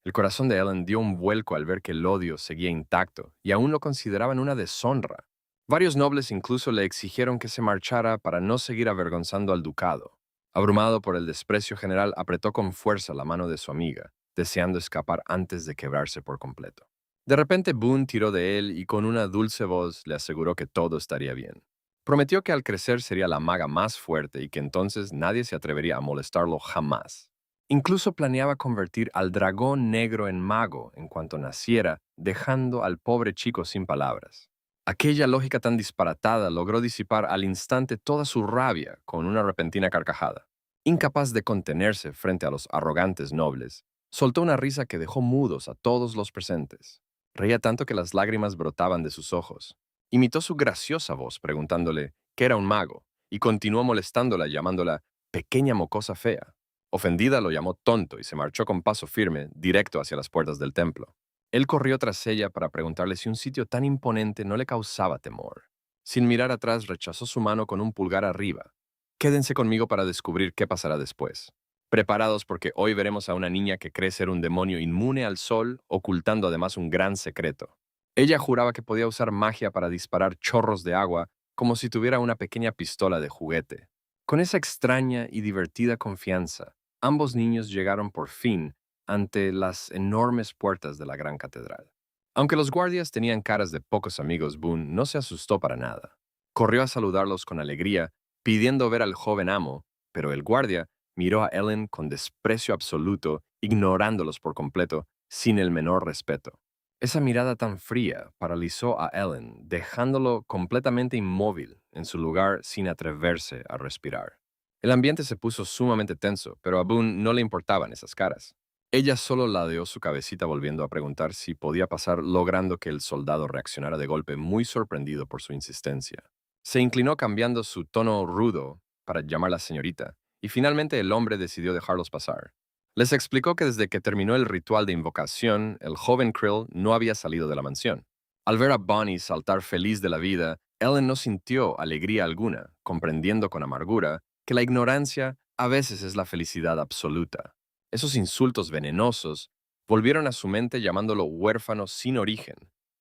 El corazón de Ellen dio un vuelco al ver que el odio seguía intacto y aún lo consideraban una deshonra. Varios nobles incluso le exigieron que se marchara para no seguir avergonzando al ducado. Abrumado por el desprecio general, apretó con fuerza la mano de su amiga, deseando escapar antes de quebrarse por completo. De repente Boone tiró de él y con una dulce voz le aseguró que todo estaría bien. Prometió que al crecer sería la maga más fuerte y que entonces nadie se atrevería a molestarlo jamás. Incluso planeaba convertir al dragón negro en mago en cuanto naciera, dejando al pobre chico sin palabras. Aquella lógica tan disparatada logró disipar al instante toda su rabia con una repentina carcajada. Incapaz de contenerse frente a los arrogantes nobles, soltó una risa que dejó mudos a todos los presentes. Reía tanto que las lágrimas brotaban de sus ojos. Imitó su graciosa voz preguntándole qué era un mago y continuó molestándola llamándola pequeña mocosa fea. Ofendida lo llamó tonto y se marchó con paso firme directo hacia las puertas del templo. Él corrió tras ella para preguntarle si un sitio tan imponente no le causaba temor. Sin mirar atrás, rechazó su mano con un pulgar arriba. Quédense conmigo para descubrir qué pasará después. Preparados porque hoy veremos a una niña que cree ser un demonio inmune al sol, ocultando además un gran secreto. Ella juraba que podía usar magia para disparar chorros de agua como si tuviera una pequeña pistola de juguete. Con esa extraña y divertida confianza, ambos niños llegaron por fin ante las enormes puertas de la gran catedral. Aunque los guardias tenían caras de pocos amigos, Boone no se asustó para nada. Corrió a saludarlos con alegría, pidiendo ver al joven amo, pero el guardia miró a Ellen con desprecio absoluto, ignorándolos por completo, sin el menor respeto. Esa mirada tan fría paralizó a Ellen, dejándolo completamente inmóvil en su lugar sin atreverse a respirar. El ambiente se puso sumamente tenso, pero a Boone no le importaban esas caras. Ella solo ladeó su cabecita volviendo a preguntar si podía pasar, logrando que el soldado reaccionara de golpe, muy sorprendido por su insistencia. Se inclinó cambiando su tono rudo para llamarla señorita, y finalmente el hombre decidió dejarlos pasar. Les explicó que desde que terminó el ritual de invocación, el joven Krill no había salido de la mansión. Al ver a Bonnie saltar feliz de la vida, Ellen no sintió alegría alguna, comprendiendo con amargura que la ignorancia a veces es la felicidad absoluta. Esos insultos venenosos volvieron a su mente llamándolo huérfano sin origen,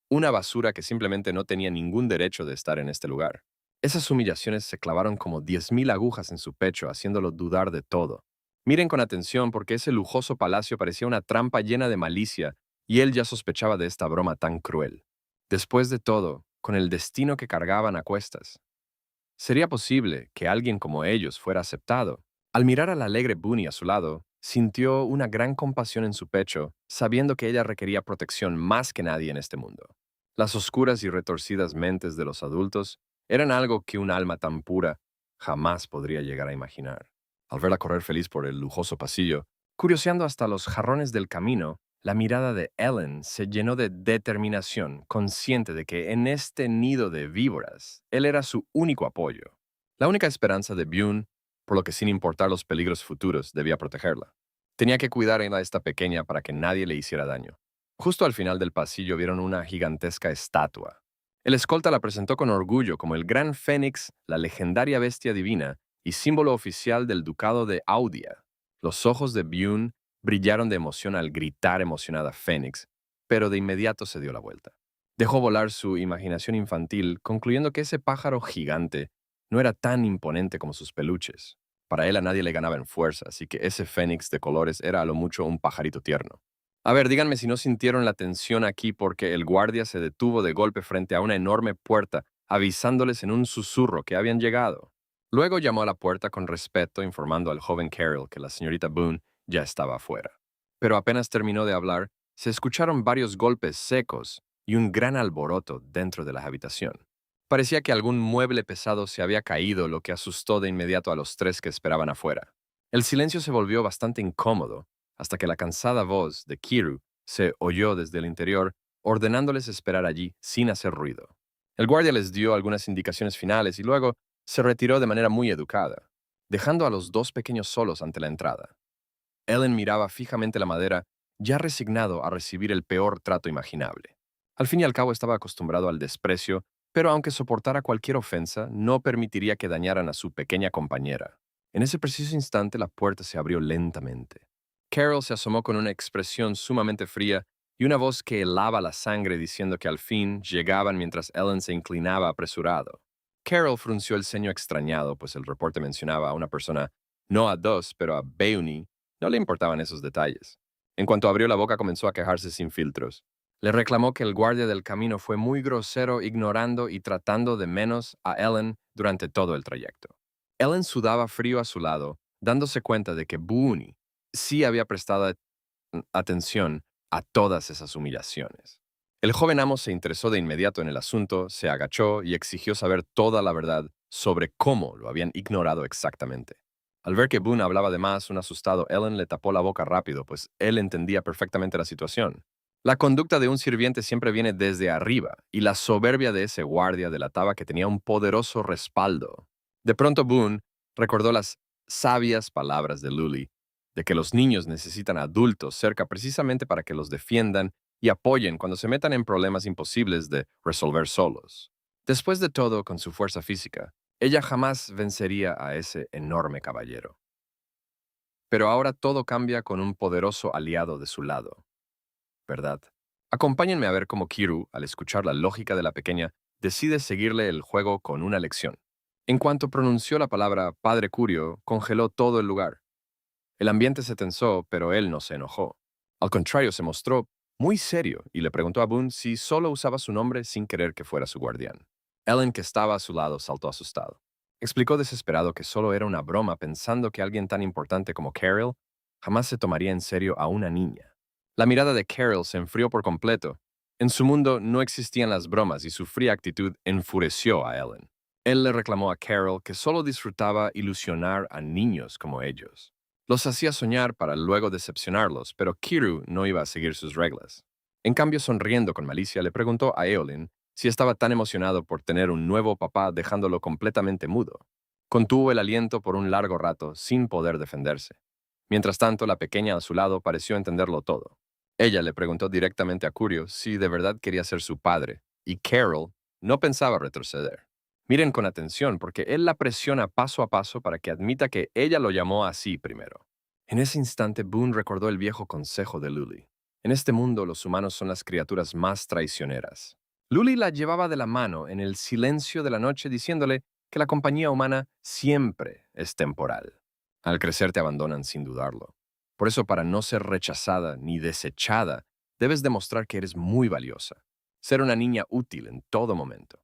una basura que simplemente no tenía ningún derecho de estar en este lugar. Esas humillaciones se clavaron como 10,000 agujas en su pecho, haciéndolo dudar de todo. Miren con atención porque ese lujoso palacio parecía una trampa llena de malicia y él ya sospechaba de esta broma tan cruel. Después de todo, con el destino que cargaban a cuestas, ¿sería posible que alguien como ellos fuera aceptado? Al mirar a la alegre Bunny a su lado, sintió una gran compasión en su pecho, sabiendo que ella requería protección más que nadie en este mundo. Las oscuras y retorcidas mentes de los adultos eran algo que un alma tan pura jamás podría llegar a imaginar. Al verla correr feliz por el lujoso pasillo, curioseando hasta los jarrones del camino, La mirada de Ellen se llenó de determinación, consciente de que en este nido de víboras, él era su único apoyo. La única esperanza de Bune, por lo que sin importar los peligros futuros, debía protegerla. Tenía que cuidar a esta pequeña para que nadie le hiciera daño. Justo al final del pasillo vieron una gigantesca estatua. El escolta la presentó con orgullo como el gran Fénix, la legendaria bestia divina y símbolo oficial del ducado de Audia. Los ojos de Bune brillaron de emoción al gritar emocionada Fénix, pero de inmediato se dio la vuelta. Dejó volar su imaginación infantil, concluyendo que ese pájaro gigante no era tan imponente como sus peluches. Para él a nadie le ganaba en fuerza, así que ese Fénix de colores era a lo mucho un pajarito tierno. A ver, díganme si no sintieron la tensión aquí porque el guardia se detuvo de golpe frente a una enorme puerta, avisándoles en un susurro que habían llegado. Luego llamó a la puerta con respeto, informando al joven Carol que la señorita Boone ya estaba afuera. Pero apenas terminó de hablar, se escucharon varios golpes secos y un gran alboroto dentro de la habitación. Parecía que algún mueble pesado se había caído, lo que asustó de inmediato a los tres que esperaban afuera. El silencio se volvió bastante incómodo, hasta que la cansada voz de Kiru se oyó desde el interior, ordenándoles esperar allí sin hacer ruido. El guardia les dio algunas indicaciones finales y luego se retiró de manera muy educada, dejando a los dos pequeños solos ante la entrada. Ellen miraba fijamente la madera, ya resignado a recibir el peor trato imaginable. Al fin y al cabo estaba acostumbrado al desprecio, pero aunque soportara cualquier ofensa, no permitiría que dañaran a su pequeña compañera. En ese preciso instante la puerta se abrió lentamente. Carol se asomó con una expresión sumamente fría y una voz que helaba la sangre diciendo que al fin llegaban mientras Ellen se inclinaba apresurado. Carol frunció el ceño extrañado, pues el reporte mencionaba a una persona, no a dos, pero a Beuni. No le importaban esos detalles. En cuanto abrió la boca comenzó a quejarse sin filtros. Le reclamó que el guardia del camino fue muy grosero, ignorando y tratando de menos a Ellen durante todo el trayecto. Ellen sudaba frío a su lado, dándose cuenta de que Boone sí había prestado atención a todas esas humillaciones. El joven amo se interesó de inmediato en el asunto, se agachó y exigió saber toda la verdad sobre cómo lo habían ignorado exactamente. Al ver que Boone hablaba de más, un asustado Ellen le tapó la boca rápido, pues él entendía perfectamente la situación. La conducta de un sirviente siempre viene desde arriba, y la soberbia de ese guardia delataba que tenía un poderoso respaldo. De pronto Boone recordó las sabias palabras de Lully, de que los niños necesitan adultos cerca precisamente para que los defiendan y apoyen cuando se metan en problemas imposibles de resolver solos. Después de todo, con su fuerza física, ella jamás vencería a ese enorme caballero. Pero ahora todo cambia con un poderoso aliado de su lado, ¿verdad? Acompáñenme a ver cómo Kiru, al escuchar la lógica de la pequeña, decide seguirle el juego con una lección. En cuanto pronunció la palabra Padre Curio, congeló todo el lugar. El ambiente se tensó, pero él no se enojó. Al contrario, se mostró muy serio y le preguntó a Boone si solo usaba su nombre sin querer que fuera su guardián. Ellen, que estaba a su lado, saltó asustado. Explicó desesperado que solo era una broma, pensando que alguien tan importante como Carol jamás se tomaría en serio a una niña. La mirada de Carol se enfrió por completo. En su mundo no existían las bromas y su fría actitud enfureció a Ellen. Él le reclamó a Carol que solo disfrutaba ilusionar a niños como ellos. Los hacía soñar para luego decepcionarlos, pero Kiru no iba a seguir sus reglas. En cambio, sonriendo con malicia, le preguntó a Eolin si estaba tan emocionado por tener un nuevo papá dejándolo completamente mudo. Contuvo el aliento por un largo rato, sin poder defenderse. Mientras tanto, la pequeña a su lado pareció entenderlo todo. Ella le preguntó directamente a Curio si de verdad quería ser su padre, y Carol no pensaba retroceder. Miren con atención, porque él la presiona paso a paso para que admita que ella lo llamó así primero. En ese instante, Boone recordó el viejo consejo de Lully. En este mundo, los humanos son las criaturas más traicioneras. Lully la llevaba de la mano en el silencio de la noche, diciéndole que la compañía humana siempre es temporal. Al crecer te abandonan sin dudarlo. Por eso, para no ser rechazada ni desechada, debes demostrar que eres muy valiosa. Ser una niña útil en todo momento.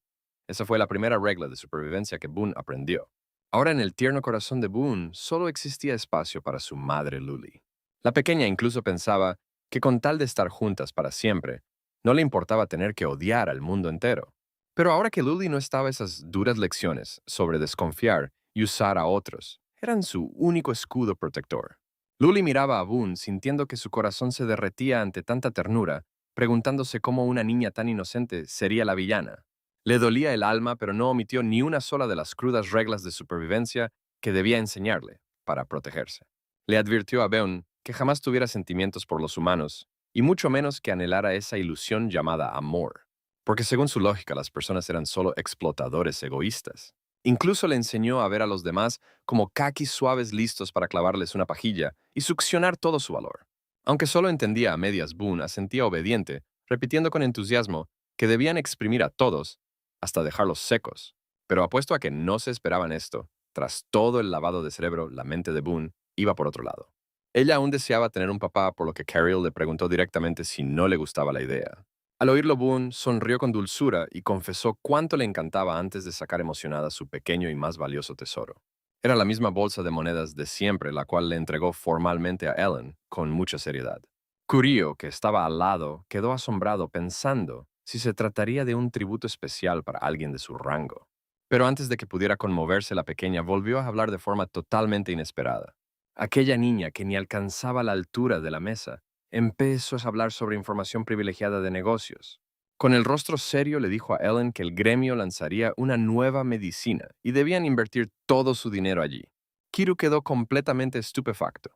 Esa fue la primera regla de supervivencia que Boone aprendió. Ahora en el tierno corazón de Boone solo existía espacio para su madre Lully. La pequeña incluso pensaba que con tal de estar juntas para siempre, no le importaba tener que odiar al mundo entero. Pero ahora que Lully no estaba, esas duras lecciones sobre desconfiar y usar a otros eran su único escudo protector. Luli miraba a Boone sintiendo que su corazón se derretía ante tanta ternura, preguntándose cómo una niña tan inocente sería la villana. Le dolía el alma, pero no omitió ni una sola de las crudas reglas de supervivencia que debía enseñarle para protegerse. Le advirtió a Boone que jamás tuviera sentimientos por los humanos, y mucho menos que anhelara esa ilusión llamada amor, porque según su lógica las personas eran solo explotadores egoístas. Incluso le enseñó a ver a los demás como caquis suaves listos para clavarles una pajilla y succionar todo su valor. Aunque solo entendía a medias, Boone asentía obediente, repitiendo con entusiasmo que debían exprimir a todos hasta dejarlos secos. Pero apuesto a que no se esperaban esto. Tras todo el lavado de cerebro, la mente de Boone iba por otro lado. Ella aún deseaba tener un papá, por lo que Carol le preguntó directamente si no le gustaba la idea. Al oírlo, Boone sonrió con dulzura y confesó cuánto le encantaba antes de sacar emocionada su pequeño y más valioso tesoro. Era la misma bolsa de monedas de siempre, la cual le entregó formalmente a Ellen, con mucha seriedad. Curio, que estaba al lado, quedó asombrado pensando si se trataría de un tributo especial para alguien de su rango. Pero antes de que pudiera conmoverse, la pequeña volvió a hablar de forma totalmente inesperada. Aquella niña que ni alcanzaba la altura de la mesa empezó a hablar sobre información privilegiada de negocios. Con el rostro serio le dijo a Ellen que el gremio lanzaría una nueva medicina y debían invertir todo su dinero allí. Kiru quedó completamente estupefacto.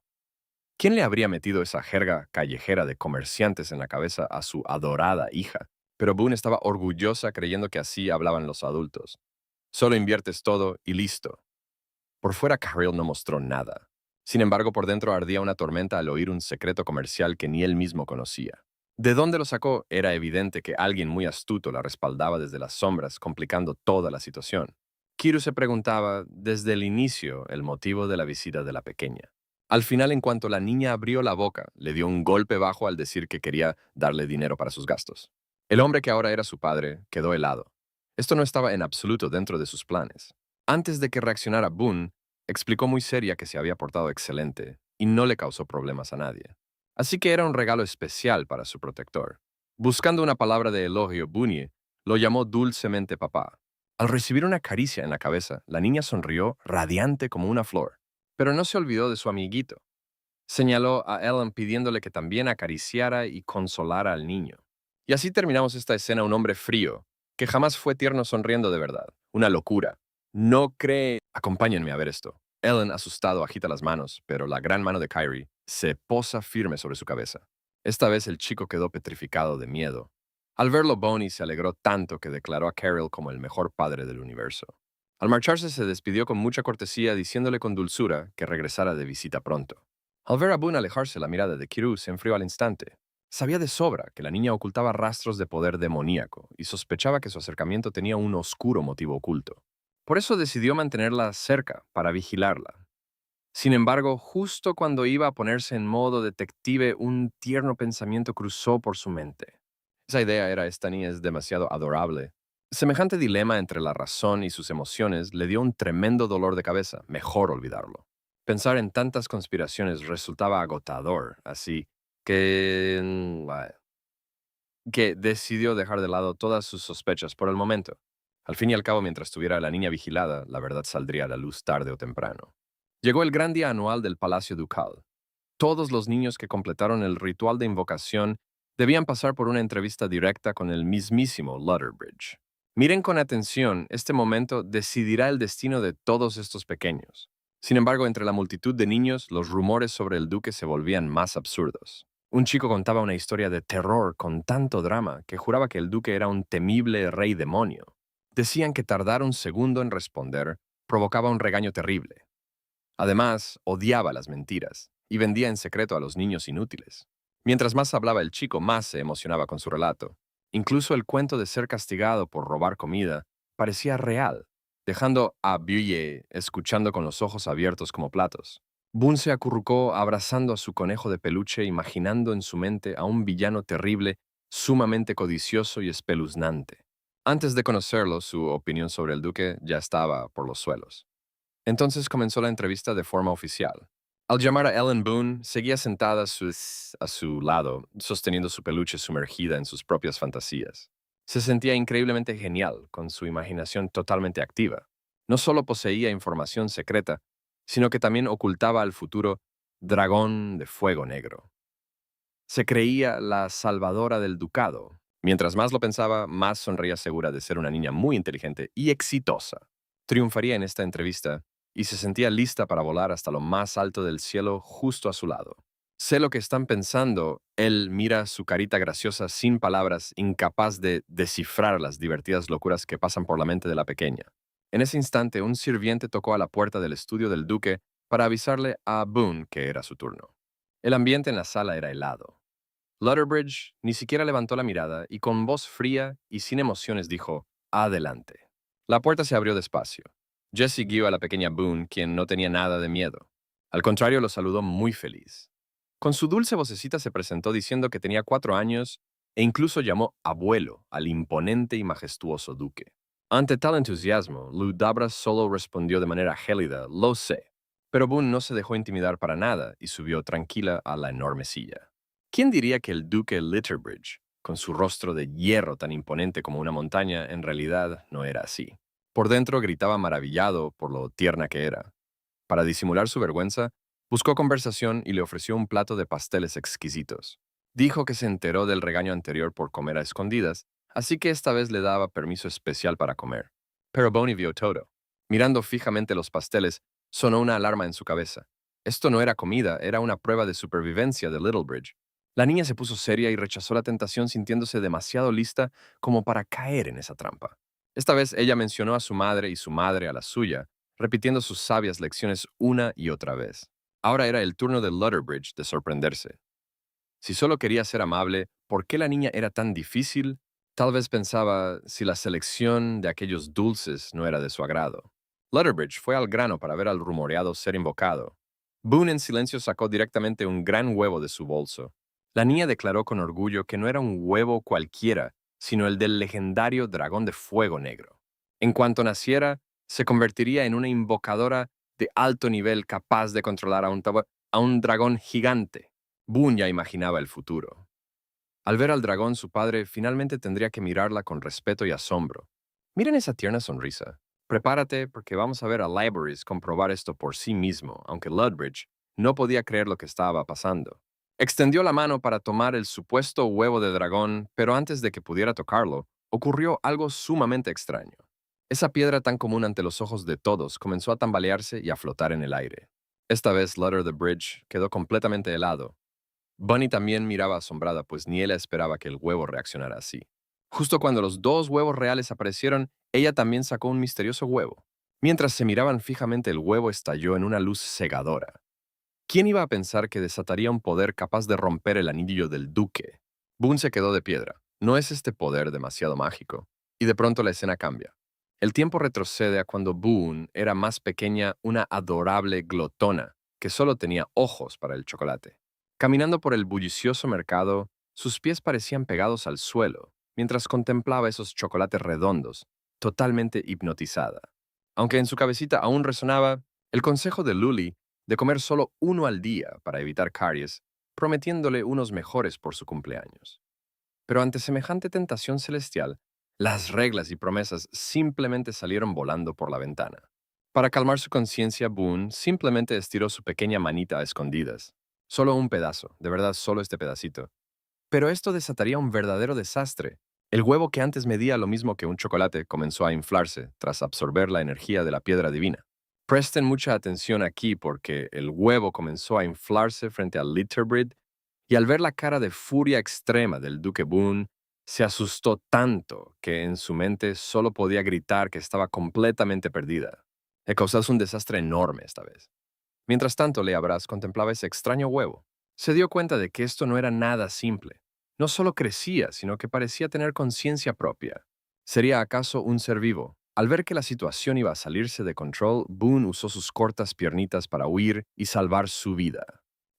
¿Quién le habría metido esa jerga callejera de comerciantes en la cabeza a su adorada hija? Pero Boone estaba orgullosa creyendo que así hablaban los adultos. Solo inviertes todo y listo. Por fuera, Carrill no mostró nada. Sin embargo, por dentro ardía una tormenta al oír un secreto comercial que ni él mismo conocía. ¿De dónde lo sacó? Era evidente que alguien muy astuto la respaldaba desde las sombras, complicando toda la situación. Kiru se preguntaba desde el inicio el motivo de la visita de la pequeña. Al final, en cuanto la niña abrió la boca, le dio un golpe bajo al decir que quería darle dinero para sus gastos. El hombre que ahora era su padre quedó helado. Esto no estaba en absoluto dentro de sus planes. Antes de que reaccionara Boone, explicó muy seria que se había portado excelente y no le causó problemas a nadie. Así que era un regalo especial para su protector. Buscando una palabra de elogio, Boone lo llamó dulcemente papá. Al recibir una caricia en la cabeza, la niña sonrió radiante como una flor, pero no se olvidó de su amiguito. Señaló a Ellen pidiéndole que también acariciara y consolara al niño. Y así terminamos esta escena, un hombre frío, que jamás fue tierno sonriendo de verdad. Una locura. No cree... Acompáñenme a ver esto. Ellen, asustado, agita las manos, pero la gran mano de Kyrie se posa firme sobre su cabeza. Esta vez el chico quedó petrificado de miedo. Al verlo, Bonnie se alegró tanto que declaró a Carol como el mejor padre del universo. Al marcharse se despidió con mucha cortesía diciéndole con dulzura que regresara de visita pronto. Al ver a Boone alejarse, la mirada de Kiru se enfrió al instante. Sabía de sobra que la niña ocultaba rastros de poder demoníaco y sospechaba que su acercamiento tenía un oscuro motivo oculto. Por eso decidió mantenerla cerca para vigilarla. Sin embargo, justo cuando iba a ponerse en modo detective, un tierno pensamiento cruzó por su mente. Esa idea era: esta niña es demasiado adorable. Semejante dilema entre la razón y sus emociones le dio un tremendo dolor de cabeza. Mejor olvidarlo. Pensar en tantas conspiraciones resultaba agotador, así que decidió dejar de lado todas sus sospechas por el momento. Al fin y al cabo, mientras tuviera a la niña vigilada, la verdad saldría a la luz tarde o temprano. Llegó el gran día anual del Palacio Ducal. Todos los niños que completaron el ritual de invocación debían pasar por una entrevista directa con el mismísimo Lutterbridge. Miren con atención, este momento decidirá el destino de todos estos pequeños. Sin embargo, entre la multitud de niños, los rumores sobre el duque se volvían más absurdos. Un chico contaba una historia de terror con tanto drama que juraba que el duque era un temible rey demonio. Decían que tardar un segundo en responder provocaba un regaño terrible. Además, odiaba las mentiras y vendía en secreto a los niños inútiles. Mientras más hablaba el chico, más se emocionaba con su relato. Incluso el cuento de ser castigado por robar comida parecía real, dejando a Bulle escuchando con los ojos abiertos como platos. Boone se acurrucó abrazando a su conejo de peluche, imaginando en su mente a un villano terrible, sumamente codicioso y espeluznante. Antes de conocerlo, su opinión sobre el duque ya estaba por los suelos. Entonces comenzó la entrevista de forma oficial. Al llamar a Ellen Boone, seguía sentada a su lado, sosteniendo su peluche sumergida en sus propias fantasías. Se sentía increíblemente genial, con su imaginación totalmente activa. No solo poseía información secreta, sino que también ocultaba al futuro dragón de fuego negro. Se creía la salvadora del ducado. Mientras más lo pensaba, más sonreía segura de ser una niña muy inteligente y exitosa. Triunfaría en esta entrevista y se sentía lista para volar hasta lo más alto del cielo justo a su lado. Sé lo que están pensando. Él mira su carita graciosa sin palabras, incapaz de descifrar las divertidas locuras que pasan por la mente de la pequeña. En ese instante, un sirviente tocó a la puerta del estudio del duque para avisarle a Boone que era su turno. El ambiente en la sala era helado. Lutterbridge ni siquiera levantó la mirada y con voz fría y sin emociones dijo, «Adelante». La puerta se abrió despacio. Jesse guió a la pequeña Boone, quien no tenía nada de miedo. Al contrario, lo saludó muy feliz. Con su dulce vocecita se presentó diciendo que tenía 4 años e incluso llamó abuelo al imponente y majestuoso duque. Ante tal entusiasmo, Ludabras solo respondió de manera gélida, «Lo sé». Pero Boone no se dejó intimidar para nada y subió tranquila a la enorme silla. ¿Quién diría que el duque Litterbridge, con su rostro de hierro tan imponente como una montaña, en realidad no era así? Por dentro gritaba maravillado por lo tierna que era. Para disimular su vergüenza, buscó conversación y le ofreció un plato de pasteles exquisitos. Dijo que se enteró del regaño anterior por comer a escondidas, así que esta vez le daba permiso especial para comer. Pero Boney vio todo. Mirando fijamente los pasteles, sonó una alarma en su cabeza. Esto no era comida, era una prueba de supervivencia de Littlebridge. La niña se puso seria y rechazó la tentación sintiéndose demasiado lista como para caer en esa trampa. Esta vez ella mencionó a su madre y su madre a la suya, repitiendo sus sabias lecciones una y otra vez. Ahora era el turno de Lutterbridge de sorprenderse. Si solo quería ser amable, ¿por qué la niña era tan difícil? Tal vez pensaba si la selección de aquellos dulces no era de su agrado. Lutterbridge fue al grano para ver al rumoreado ser invocado. Boone en silencio sacó directamente un gran huevo de su bolso. La niña declaró con orgullo que no era un huevo cualquiera, sino el del legendario dragón de fuego negro. En cuanto naciera, se convertiría en una invocadora de alto nivel capaz de controlar a un dragón gigante. Boone ya imaginaba el futuro. Al ver al dragón, su padre finalmente tendría que mirarla con respeto y asombro. Miren esa tierna sonrisa. Prepárate porque vamos a ver a Libraries comprobar esto por sí mismo, aunque Lutbridge no podía creer lo que estaba pasando. Extendió la mano para tomar el supuesto huevo de dragón, pero antes de que pudiera tocarlo, ocurrió algo sumamente extraño. Esa piedra tan común ante los ojos de todos comenzó a tambalearse y a flotar en el aire. Esta vez Lutter the Bridge quedó completamente helado. Bunny también miraba asombrada, pues ni ella esperaba que el huevo reaccionara así. Justo cuando los dos huevos reales aparecieron, ella también sacó un misterioso huevo. Mientras se miraban fijamente, el huevo estalló en una luz cegadora. ¿Quién iba a pensar que desataría un poder capaz de romper el anillo del duque? Boone se quedó de piedra. ¿No es este poder demasiado mágico? Y de pronto la escena cambia. El tiempo retrocede a cuando Boone era más pequeña, una adorable glotona que solo tenía ojos para el chocolate. Caminando por el bullicioso mercado, sus pies parecían pegados al suelo, mientras contemplaba esos chocolates redondos, totalmente hipnotizada. Aunque en su cabecita aún resonaba el consejo de Lully de comer solo uno al día para evitar caries, prometiéndole unos mejores por su cumpleaños. Pero ante semejante tentación celestial, las reglas y promesas simplemente salieron volando por la ventana. Para calmar su conciencia, Boone simplemente estiró su pequeña manita a escondidas. Solo un pedazo, de verdad solo este pedacito. Pero esto desataría un verdadero desastre. El huevo que antes medía lo mismo que un chocolate comenzó a inflarse tras absorber la energía de la piedra divina. Presten mucha atención aquí porque el huevo comenzó a inflarse frente a Litterbrid y al ver la cara de furia extrema del duque Boone, se asustó tanto que en su mente solo podía gritar que estaba completamente perdida. Le causó un desastre enorme esta vez. Mientras tanto, Leabras contemplaba ese extraño huevo. Se dio cuenta de que esto no era nada simple. No solo crecía, sino que parecía tener conciencia propia. ¿Sería acaso un ser vivo? Al ver que la situación iba a salirse de control, Boone usó sus cortas piernitas para huir y salvar su vida.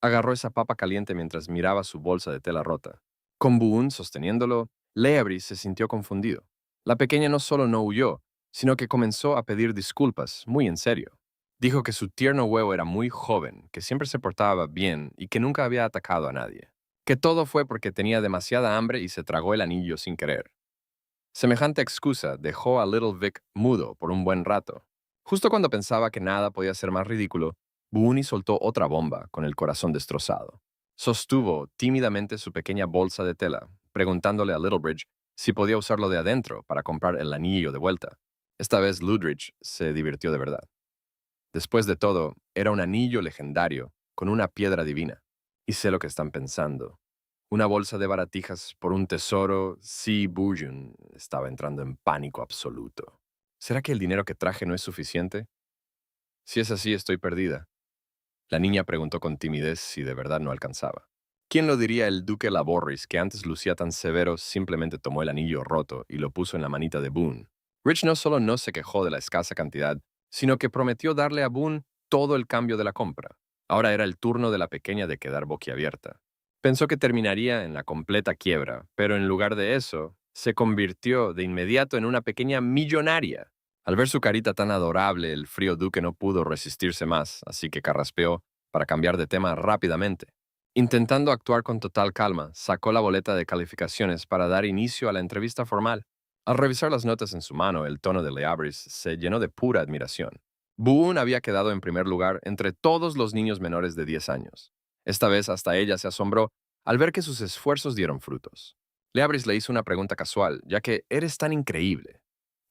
Agarró esa papa caliente mientras miraba su bolsa de tela rota. Con Boone sosteniéndolo, Leabris se sintió confundido. La pequeña no solo no huyó, sino que comenzó a pedir disculpas, muy en serio. Dijo que su tierno huevo era muy joven, que siempre se portaba bien y que nunca había atacado a nadie. Que todo fue porque tenía demasiada hambre y se tragó el anillo sin querer. Semejante excusa dejó a Little Vic mudo por un buen rato. Justo cuando pensaba que nada podía ser más ridículo, Boone soltó otra bomba con el corazón destrozado. Sostuvo tímidamente su pequeña bolsa de tela, preguntándole a Littlebridge si podía usarlo de adentro para comprar el anillo de vuelta. Esta vez Luttridge se divirtió de verdad. Después de todo, era un anillo legendario con una piedra divina. Y sé lo que están pensando. Una bolsa de baratijas por un tesoro, sí, Bujun estaba entrando en pánico absoluto. ¿Será que el dinero que traje no es suficiente? Si es así, estoy perdida. La niña preguntó con timidez si de verdad no alcanzaba. ¿Quién lo diría el duque Laborris, que antes lucía tan severo, simplemente tomó el anillo roto y lo puso en la manita de Boone? Rich no solo no se quejó de la escasa cantidad, sino que prometió darle a Boone todo el cambio de la compra. Ahora era el turno de la pequeña de quedar boquiabierta. Pensó que terminaría en la completa quiebra, pero en lugar de eso, se convirtió de inmediato en una pequeña millonaria. Al ver su carita tan adorable, el frío duque no pudo resistirse más, así que carraspeó para cambiar de tema rápidamente. Intentando actuar con total calma, sacó la boleta de calificaciones para dar inicio a la entrevista formal. Al revisar las notas en su mano, el tono de Leabris se llenó de pura admiración. Boone había quedado en primer lugar entre todos los niños menores de 10 años. Esta vez hasta ella se asombró al ver que sus esfuerzos dieron frutos. Leabris le hizo una pregunta casual, ya que eres tan increíble.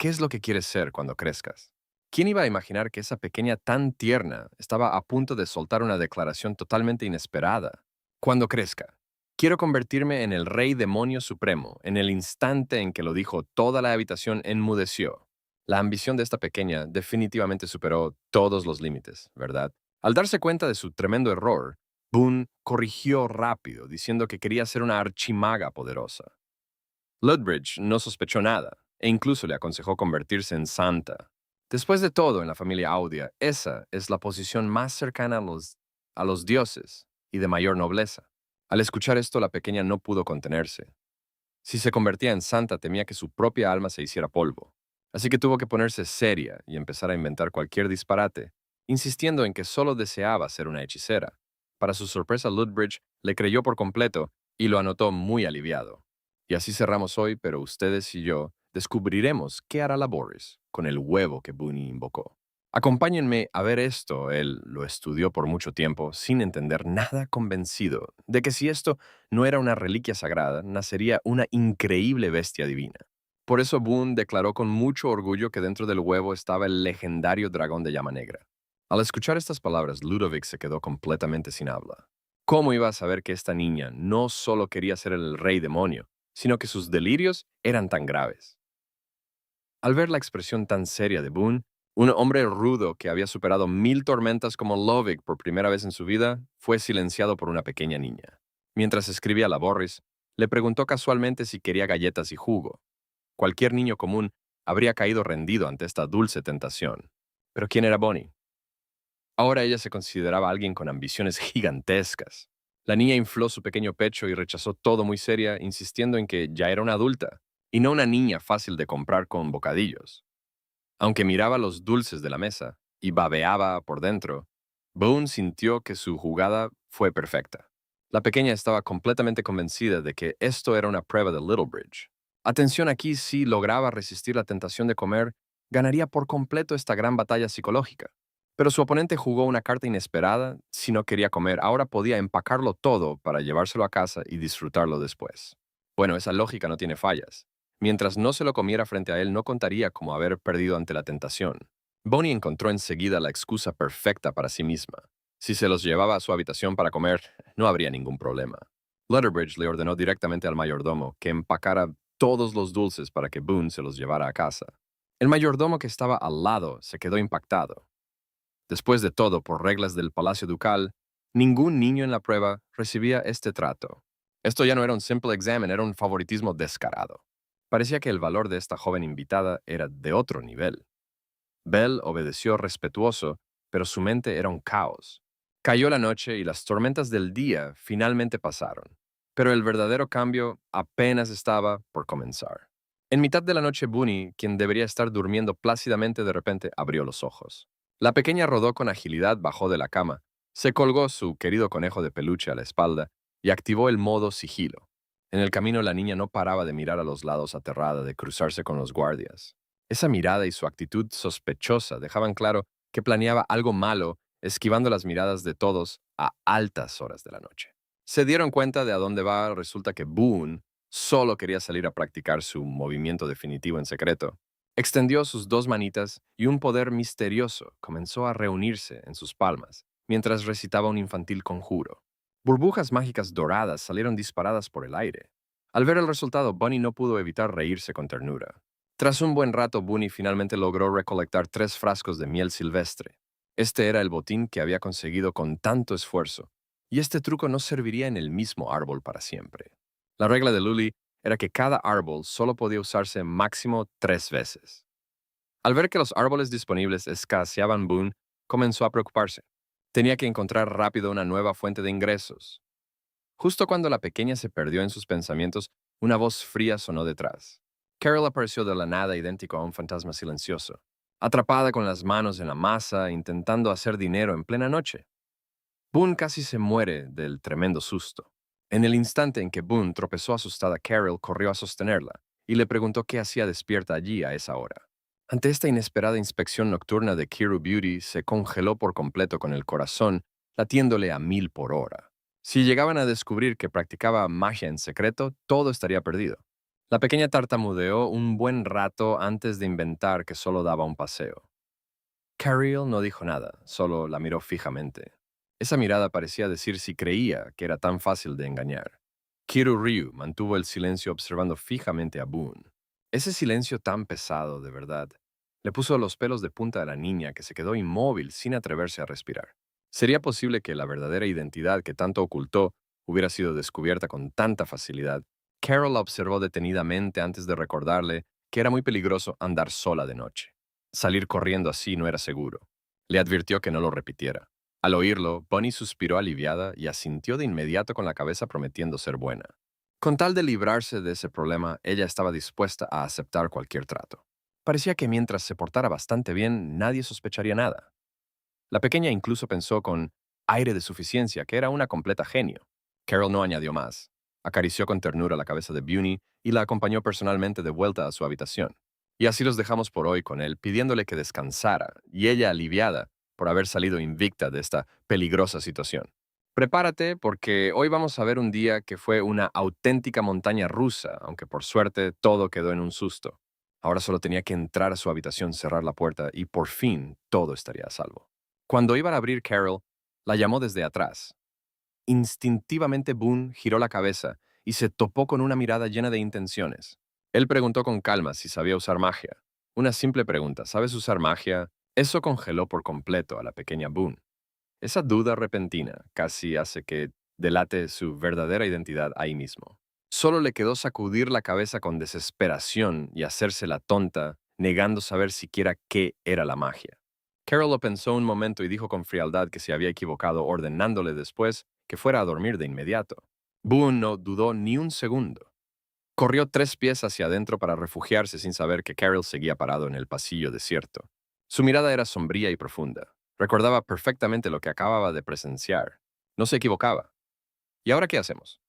¿Qué es lo que quieres ser cuando crezcas? ¿Quién iba a imaginar que esa pequeña tan tierna estaba a punto de soltar una declaración totalmente inesperada? Cuando crezca, quiero convertirme en el rey demonio supremo. En el instante en que lo dijo, toda la habitación enmudeció. La ambición de esta pequeña definitivamente superó todos los límites, ¿verdad? Al darse cuenta de su tremendo error, Boone corrigió rápido, diciendo que quería ser una archimaga poderosa. Lutbridge no sospechó nada, e incluso le aconsejó convertirse en santa. Después de todo, en la familia Audia, esa es la posición más cercana a los dioses y de mayor nobleza. Al escuchar esto, la pequeña no pudo contenerse. Si se convertía en santa, temía que su propia alma se hiciera polvo. Así que tuvo que ponerse seria y empezar a inventar cualquier disparate, insistiendo en que solo deseaba ser una hechicera. Para su sorpresa, Lutbridge le creyó por completo y lo anotó muy aliviado. Y así cerramos hoy, pero ustedes y yo descubriremos qué hará la Boris con el huevo que Boone invocó. Acompáñenme a ver esto. Él lo estudió por mucho tiempo sin entender nada, convencido de que si esto no era una reliquia sagrada, nacería una increíble bestia divina. Por eso Boone declaró con mucho orgullo que dentro del huevo estaba el legendario dragón de llama negra. Al escuchar estas palabras, Ludovic se quedó completamente sin habla. ¿Cómo iba a saber que esta niña no solo quería ser el rey demonio, sino que sus delirios eran tan graves? Al ver la expresión tan seria de Boone, un hombre rudo que había superado 1000 tormentas como Lovick por primera vez en su vida, fue silenciado por una pequeña niña. Mientras escribía la Borris, le preguntó casualmente si quería galletas y jugo. Cualquier niño común habría caído rendido ante esta dulce tentación. Pero ¿quién era Bonnie? Ahora ella se consideraba alguien con ambiciones gigantescas. La niña infló su pequeño pecho y rechazó todo muy seria, insistiendo en que ya era una adulta, y no una niña fácil de comprar con bocadillos. Aunque miraba los dulces de la mesa y babeaba por dentro, Boone sintió que su jugada fue perfecta. La pequeña estaba completamente convencida de que esto era una prueba de Littlebridge. Atención aquí, si lograba resistir la tentación de comer, ganaría por completo esta gran batalla psicológica. Pero su oponente jugó una carta inesperada. Si no quería comer, ahora podía empacarlo todo para llevárselo a casa y disfrutarlo después. Bueno, esa lógica no tiene fallas. Mientras no se lo comiera frente a él, no contaría como haber perdido ante la tentación. Bonnie encontró enseguida la excusa perfecta para sí misma. Si se los llevaba a su habitación para comer, no habría ningún problema. Lutterbridge le ordenó directamente al mayordomo que empacara todos los dulces para que Boone se los llevara a casa. El mayordomo que estaba al lado se quedó impactado. Después de todo, por reglas del Palacio Ducal, ningún niño en la prueba recibía este trato. Esto ya no era un simple examen, era un favoritismo descarado. Parecía que el valor de esta joven invitada era de otro nivel. Bell obedeció respetuoso, pero su mente era un caos. Cayó la noche y las tormentas del día finalmente pasaron, pero el verdadero cambio apenas estaba por comenzar. En mitad de la noche, Boone, quien debería estar durmiendo plácidamente, de repente abrió los ojos. La pequeña rodó con agilidad, bajó de la cama, se colgó su querido conejo de peluche a la espalda y activó el modo sigilo. En el camino, la niña no paraba de mirar a los lados, aterrada de cruzarse con los guardias. Esa mirada y su actitud sospechosa dejaban claro que planeaba algo malo esquivando las miradas de todos a altas horas de la noche. Se dieron cuenta de a dónde va. Resulta que Boone solo quería salir a practicar su movimiento definitivo en secreto. Extendió sus dos manitas y un poder misterioso comenzó a reunirse en sus palmas mientras recitaba un infantil conjuro. Burbujas mágicas doradas salieron disparadas por el aire. Al ver el resultado, Bunny no pudo evitar reírse con ternura. Tras un buen rato, Bunny finalmente logró recolectar 3 frascos de miel silvestre. Este era el botín que había conseguido con tanto esfuerzo, y este truco no serviría en el mismo árbol para siempre. La regla de Luli era que cada árbol solo podía usarse máximo 3 veces. Al ver que los árboles disponibles escaseaban, Boone comenzó a preocuparse. Tenía que encontrar rápido una nueva fuente de ingresos. Justo cuando la pequeña se perdió en sus pensamientos, una voz fría sonó detrás. Carol apareció de la nada, idéntico a un fantasma silencioso, atrapada con las manos en la masa, intentando hacer dinero en plena noche. Boone casi se muere del tremendo susto. En el instante en que Boone tropezó asustada, Carol corrió a sostenerla y le preguntó qué hacía despierta allí a esa hora. Ante esta inesperada inspección nocturna de Kiru Beauty, se congeló por completo con el corazón latiéndole a 1000 por hora. Si llegaban a descubrir que practicaba magia en secreto, todo estaría perdido. La pequeña tartamudeó un buen rato antes de inventar que solo daba un paseo. Carriel no dijo nada, solo la miró fijamente. Esa mirada parecía decir si creía que era tan fácil de engañar. Kiru Ryu mantuvo el silencio observando fijamente a Boone. Ese silencio tan pesado, de verdad, le puso los pelos de punta a la niña, que se quedó inmóvil sin atreverse a respirar. ¿Sería posible que la verdadera identidad que tanto ocultó hubiera sido descubierta con tanta facilidad? Carol la observó detenidamente antes de recordarle que era muy peligroso andar sola de noche. Salir corriendo así no era seguro. Le advirtió que no lo repitiera. Al oírlo, Bunny suspiró aliviada y asintió de inmediato con la cabeza, prometiendo ser buena. Con tal de librarse de ese problema, ella estaba dispuesta a aceptar cualquier trato. Parecía que mientras se portara bastante bien, nadie sospecharía nada. La pequeña incluso pensó con aire de suficiencia que era una completa genio. Carol no añadió más. Acarició con ternura la cabeza de Bunny y la acompañó personalmente de vuelta a su habitación. Y así los dejamos por hoy con él, pidiéndole que descansara, y ella aliviada por haber salido invicta de esta peligrosa situación. Prepárate, porque hoy vamos a ver un día que fue una auténtica montaña rusa, aunque por suerte todo quedó en un susto. Ahora solo tenía que entrar a su habitación, cerrar la puerta y por fin todo estaría a salvo. Cuando iba a abrir, Carol la llamó desde atrás. Instintivamente Boone giró la cabeza y se topó con una mirada llena de intenciones. Él preguntó con calma si sabía usar magia. Una simple pregunta: ¿sabes usar magia? Eso congeló por completo a la pequeña Boone. Esa duda repentina casi hace que delate su verdadera identidad ahí mismo. Solo le quedó sacudir la cabeza con desesperación y hacerse la tonta, negando saber siquiera qué era la magia. Carol lo pensó un momento y dijo con frialdad que se había equivocado, ordenándole después que fuera a dormir de inmediato. Boone no dudó ni un segundo. Corrió 3 pies hacia adentro para refugiarse sin saber que Carol seguía parado en el pasillo desierto. Su mirada era sombría y profunda. Recordaba perfectamente lo que acababa de presenciar. No se equivocaba. ¿Y ahora qué hacemos?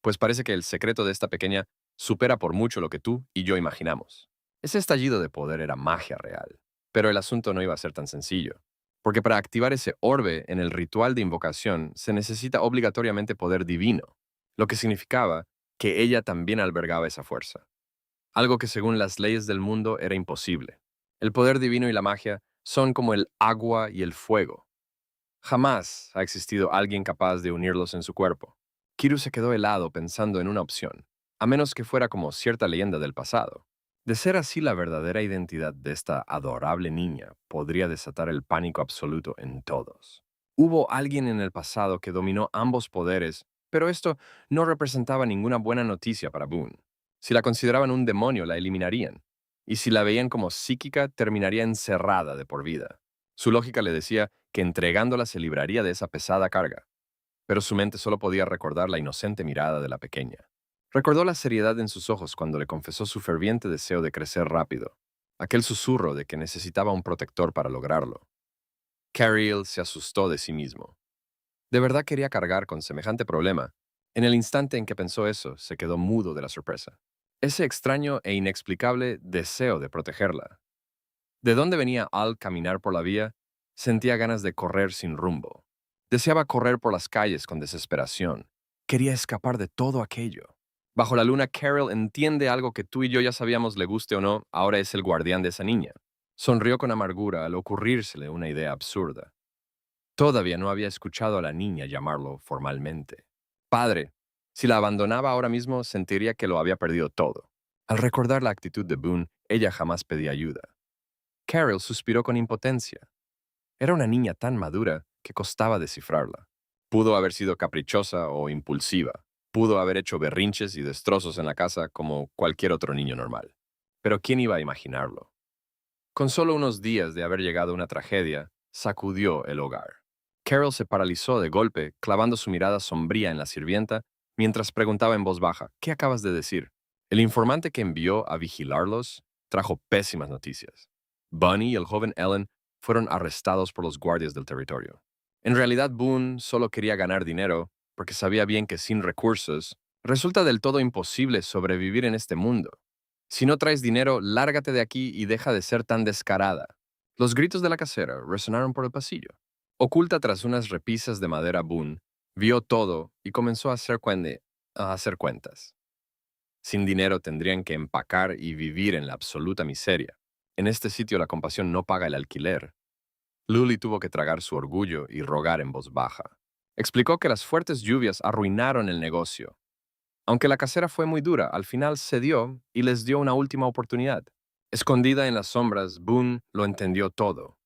Pues parece que el secreto de esta pequeña supera por mucho lo que tú y yo imaginamos. Ese estallido de poder era magia real, pero el asunto no iba a ser tan sencillo, porque para activar ese orbe en el ritual de invocación se necesita obligatoriamente poder divino, lo que significaba que ella también albergaba esa fuerza, algo que según las leyes del mundo era imposible. El poder divino y la magia son como el agua y el fuego. Jamás ha existido alguien capaz de unirlos en su cuerpo. Kiru se quedó helado pensando en una opción, a menos que fuera como cierta leyenda del pasado. De ser así, la verdadera identidad de esta adorable niña podría desatar el pánico absoluto en todos. Hubo alguien en el pasado que dominó ambos poderes, pero esto no representaba ninguna buena noticia para Boone. Si la consideraban un demonio, la eliminarían, y si la veían como psíquica, terminaría encerrada de por vida. Su lógica le decía que entregándola se libraría de esa pesada carga, pero su mente solo podía recordar la inocente mirada de la pequeña. Recordó la seriedad en sus ojos cuando le confesó su ferviente deseo de crecer rápido, aquel susurro de que necesitaba un protector para lograrlo. Carriel se asustó de sí mismo. ¿De verdad quería cargar con semejante problema? En el instante en que pensó eso, se quedó mudo de la sorpresa. Ese extraño e inexplicable deseo de protegerla. ¿De dónde venía al caminar por la vía? Sentía ganas de correr sin rumbo. Deseaba correr por las calles con desesperación. Quería escapar de todo aquello. Bajo la luna, Carol entiende algo que tú y yo ya sabíamos, le guste o no, ahora es el guardián de esa niña. Sonrió con amargura al ocurrírsele una idea absurda. Todavía no había escuchado a la niña llamarlo formalmente. Padre, si la abandonaba ahora mismo, sentiría que lo había perdido todo. Al recordar la actitud de Boone, ella jamás pedía ayuda. Carol suspiró con impotencia. Era una niña tan madura que costaba descifrarla. Pudo haber sido caprichosa o impulsiva. Pudo haber hecho berrinches y destrozos en la casa como cualquier otro niño normal. Pero ¿quién iba a imaginarlo? Con solo unos días de haber llegado una tragedia, sacudió el hogar. Carol se paralizó de golpe, clavando su mirada sombría en la sirvienta, mientras preguntaba en voz baja, ¿qué acabas de decir? El informante que envió a vigilarlos trajo pésimas noticias. Bunny y el joven Ellen fueron arrestados por los guardias del territorio. En realidad, Boone solo quería ganar dinero, porque sabía bien que sin recursos, resulta del todo imposible sobrevivir en este mundo. Si no traes dinero, lárgate de aquí y deja de ser tan descarada. Los gritos de la casera resonaron por el pasillo. Oculta tras unas repisas de madera, Boone vio todo y comenzó a hacer cuentas. Sin dinero tendrían que empacar y vivir en la absoluta miseria. En este sitio la compasión no paga el alquiler. Luli tuvo que tragar su orgullo y rogar en voz baja. Explicó que las fuertes lluvias arruinaron el negocio. Aunque la casera fue muy dura, al final cedió y les dio una última oportunidad. Escondida en las sombras, Boone lo entendió todo.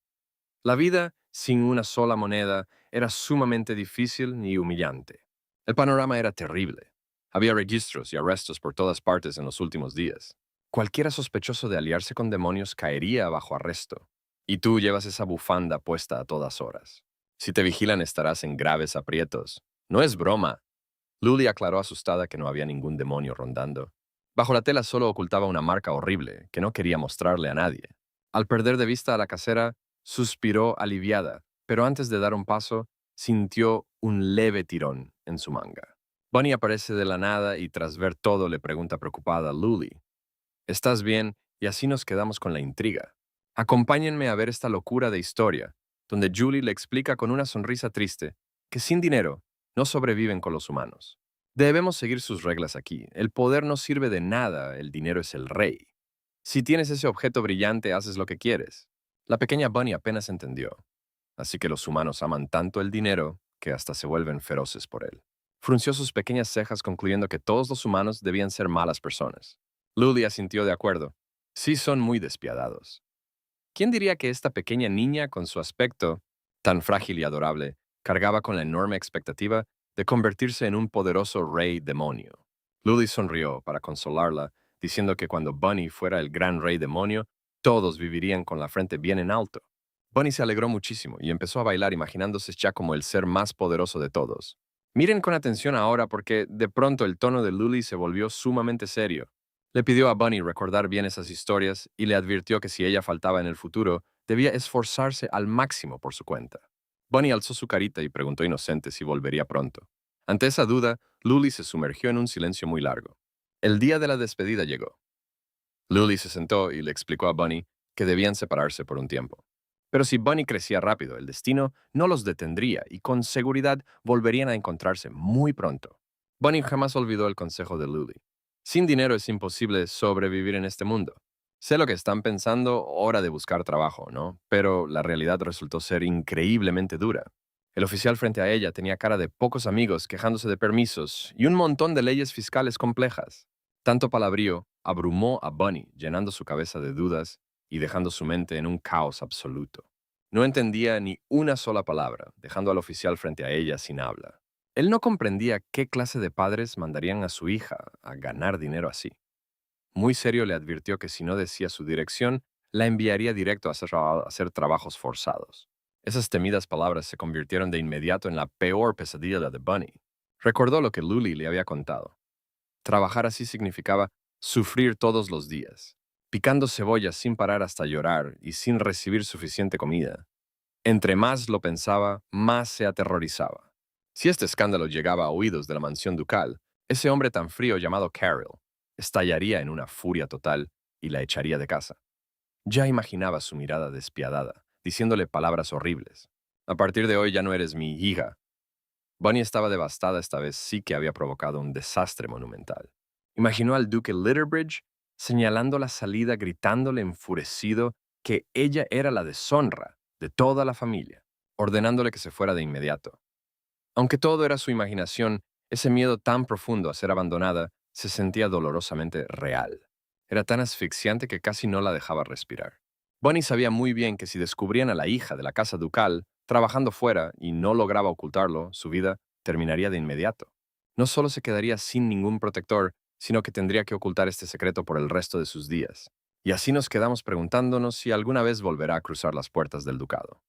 La vida, sin una sola moneda, era sumamente difícil y humillante. El panorama era terrible. Había registros y arrestos por todas partes en los últimos días. Cualquiera sospechoso de aliarse con demonios caería bajo arresto. Y tú llevas esa bufanda puesta a todas horas. Si te vigilan estarás en graves aprietos. No es broma. Luli aclaró asustada que no había ningún demonio rondando. Bajo la tela solo ocultaba una marca horrible que no quería mostrarle a nadie. Al perder de vista a la casera, suspiró aliviada, pero antes de dar un paso, sintió un leve tirón en su manga. Bunny aparece de la nada y tras ver todo le pregunta preocupada a Luli, ¿estás bien? Y así nos quedamos con la intriga. Acompáñenme a ver esta locura de historia, donde Julie le explica con una sonrisa triste que sin dinero no sobreviven con los humanos. Debemos seguir sus reglas aquí. El poder no sirve de nada, el dinero es el rey. Si tienes ese objeto brillante, haces lo que quieres. La pequeña Bunny apenas entendió. Así que los humanos aman tanto el dinero que hasta se vuelven feroces por él. Frunció sus pequeñas cejas concluyendo que todos los humanos debían ser malas personas. Luli asintió de acuerdo. Sí son muy despiadados. ¿Quién diría que esta pequeña niña, con su aspecto tan frágil y adorable, cargaba con la enorme expectativa de convertirse en un poderoso rey demonio? Luli sonrió para consolarla, diciendo que cuando Bunny fuera el gran rey demonio, todos vivirían con la frente bien en alto. Bunny se alegró muchísimo y empezó a bailar imaginándose ya como el ser más poderoso de todos. Miren con atención ahora porque de pronto el tono de Luli se volvió sumamente serio. Le pidió a Bunny recordar bien esas historias y le advirtió que si ella faltaba en el futuro, debía esforzarse al máximo por su cuenta. Bunny alzó su carita y preguntó inocente si volvería pronto. Ante esa duda, Luli se sumergió en un silencio muy largo. El día de la despedida llegó. Luli se sentó y le explicó a Bunny que debían separarse por un tiempo. Pero si Bunny crecía rápido, el destino no los detendría y con seguridad volverían a encontrarse muy pronto. Bunny jamás olvidó el consejo de Luli. Sin dinero es imposible sobrevivir en este mundo. Sé lo que están pensando, hora de buscar trabajo, ¿no? Pero la realidad resultó ser increíblemente dura. El oficial frente a ella tenía cara de pocos amigos quejándose de permisos y un montón de leyes fiscales complejas. Tanto palabrío abrumó a Bunny, llenando su cabeza de dudas y dejando su mente en un caos absoluto. No entendía ni una sola palabra, dejando al oficial frente a ella sin habla. Él no comprendía qué clase de padres mandarían a su hija a ganar dinero así. Muy serio le advirtió que si no decía su dirección, la enviaría directo a hacer trabajos forzados. Esas temidas palabras se convirtieron de inmediato en la peor pesadilla de Bunny. Recordó lo que Luli le había contado. Trabajar así significaba sufrir todos los días, picando cebollas sin parar hasta llorar y sin recibir suficiente comida. Entre más lo pensaba, más se aterrorizaba. Si este escándalo llegaba a oídos de la mansión ducal, ese hombre tan frío llamado Carroll estallaría en una furia total y la echaría de casa. Ya imaginaba su mirada despiadada, diciéndole palabras horribles. A partir de hoy ya no eres mi hija. Bonnie estaba devastada, esta vez sí que había provocado un desastre monumental. Imaginó al duque Litterbridge señalando la salida, gritándole enfurecido que ella era la deshonra de toda la familia, ordenándole que se fuera de inmediato. Aunque todo era su imaginación, ese miedo tan profundo a ser abandonada se sentía dolorosamente real. Era tan asfixiante que casi no la dejaba respirar. Bonnie sabía muy bien que si descubrían a la hija de la casa ducal trabajando fuera y no lograba ocultarlo, su vida terminaría de inmediato. No solo se quedaría sin ningún protector, sino que tendría que ocultar este secreto por el resto de sus días. Y así nos quedamos preguntándonos si alguna vez volverá a cruzar las puertas del ducado.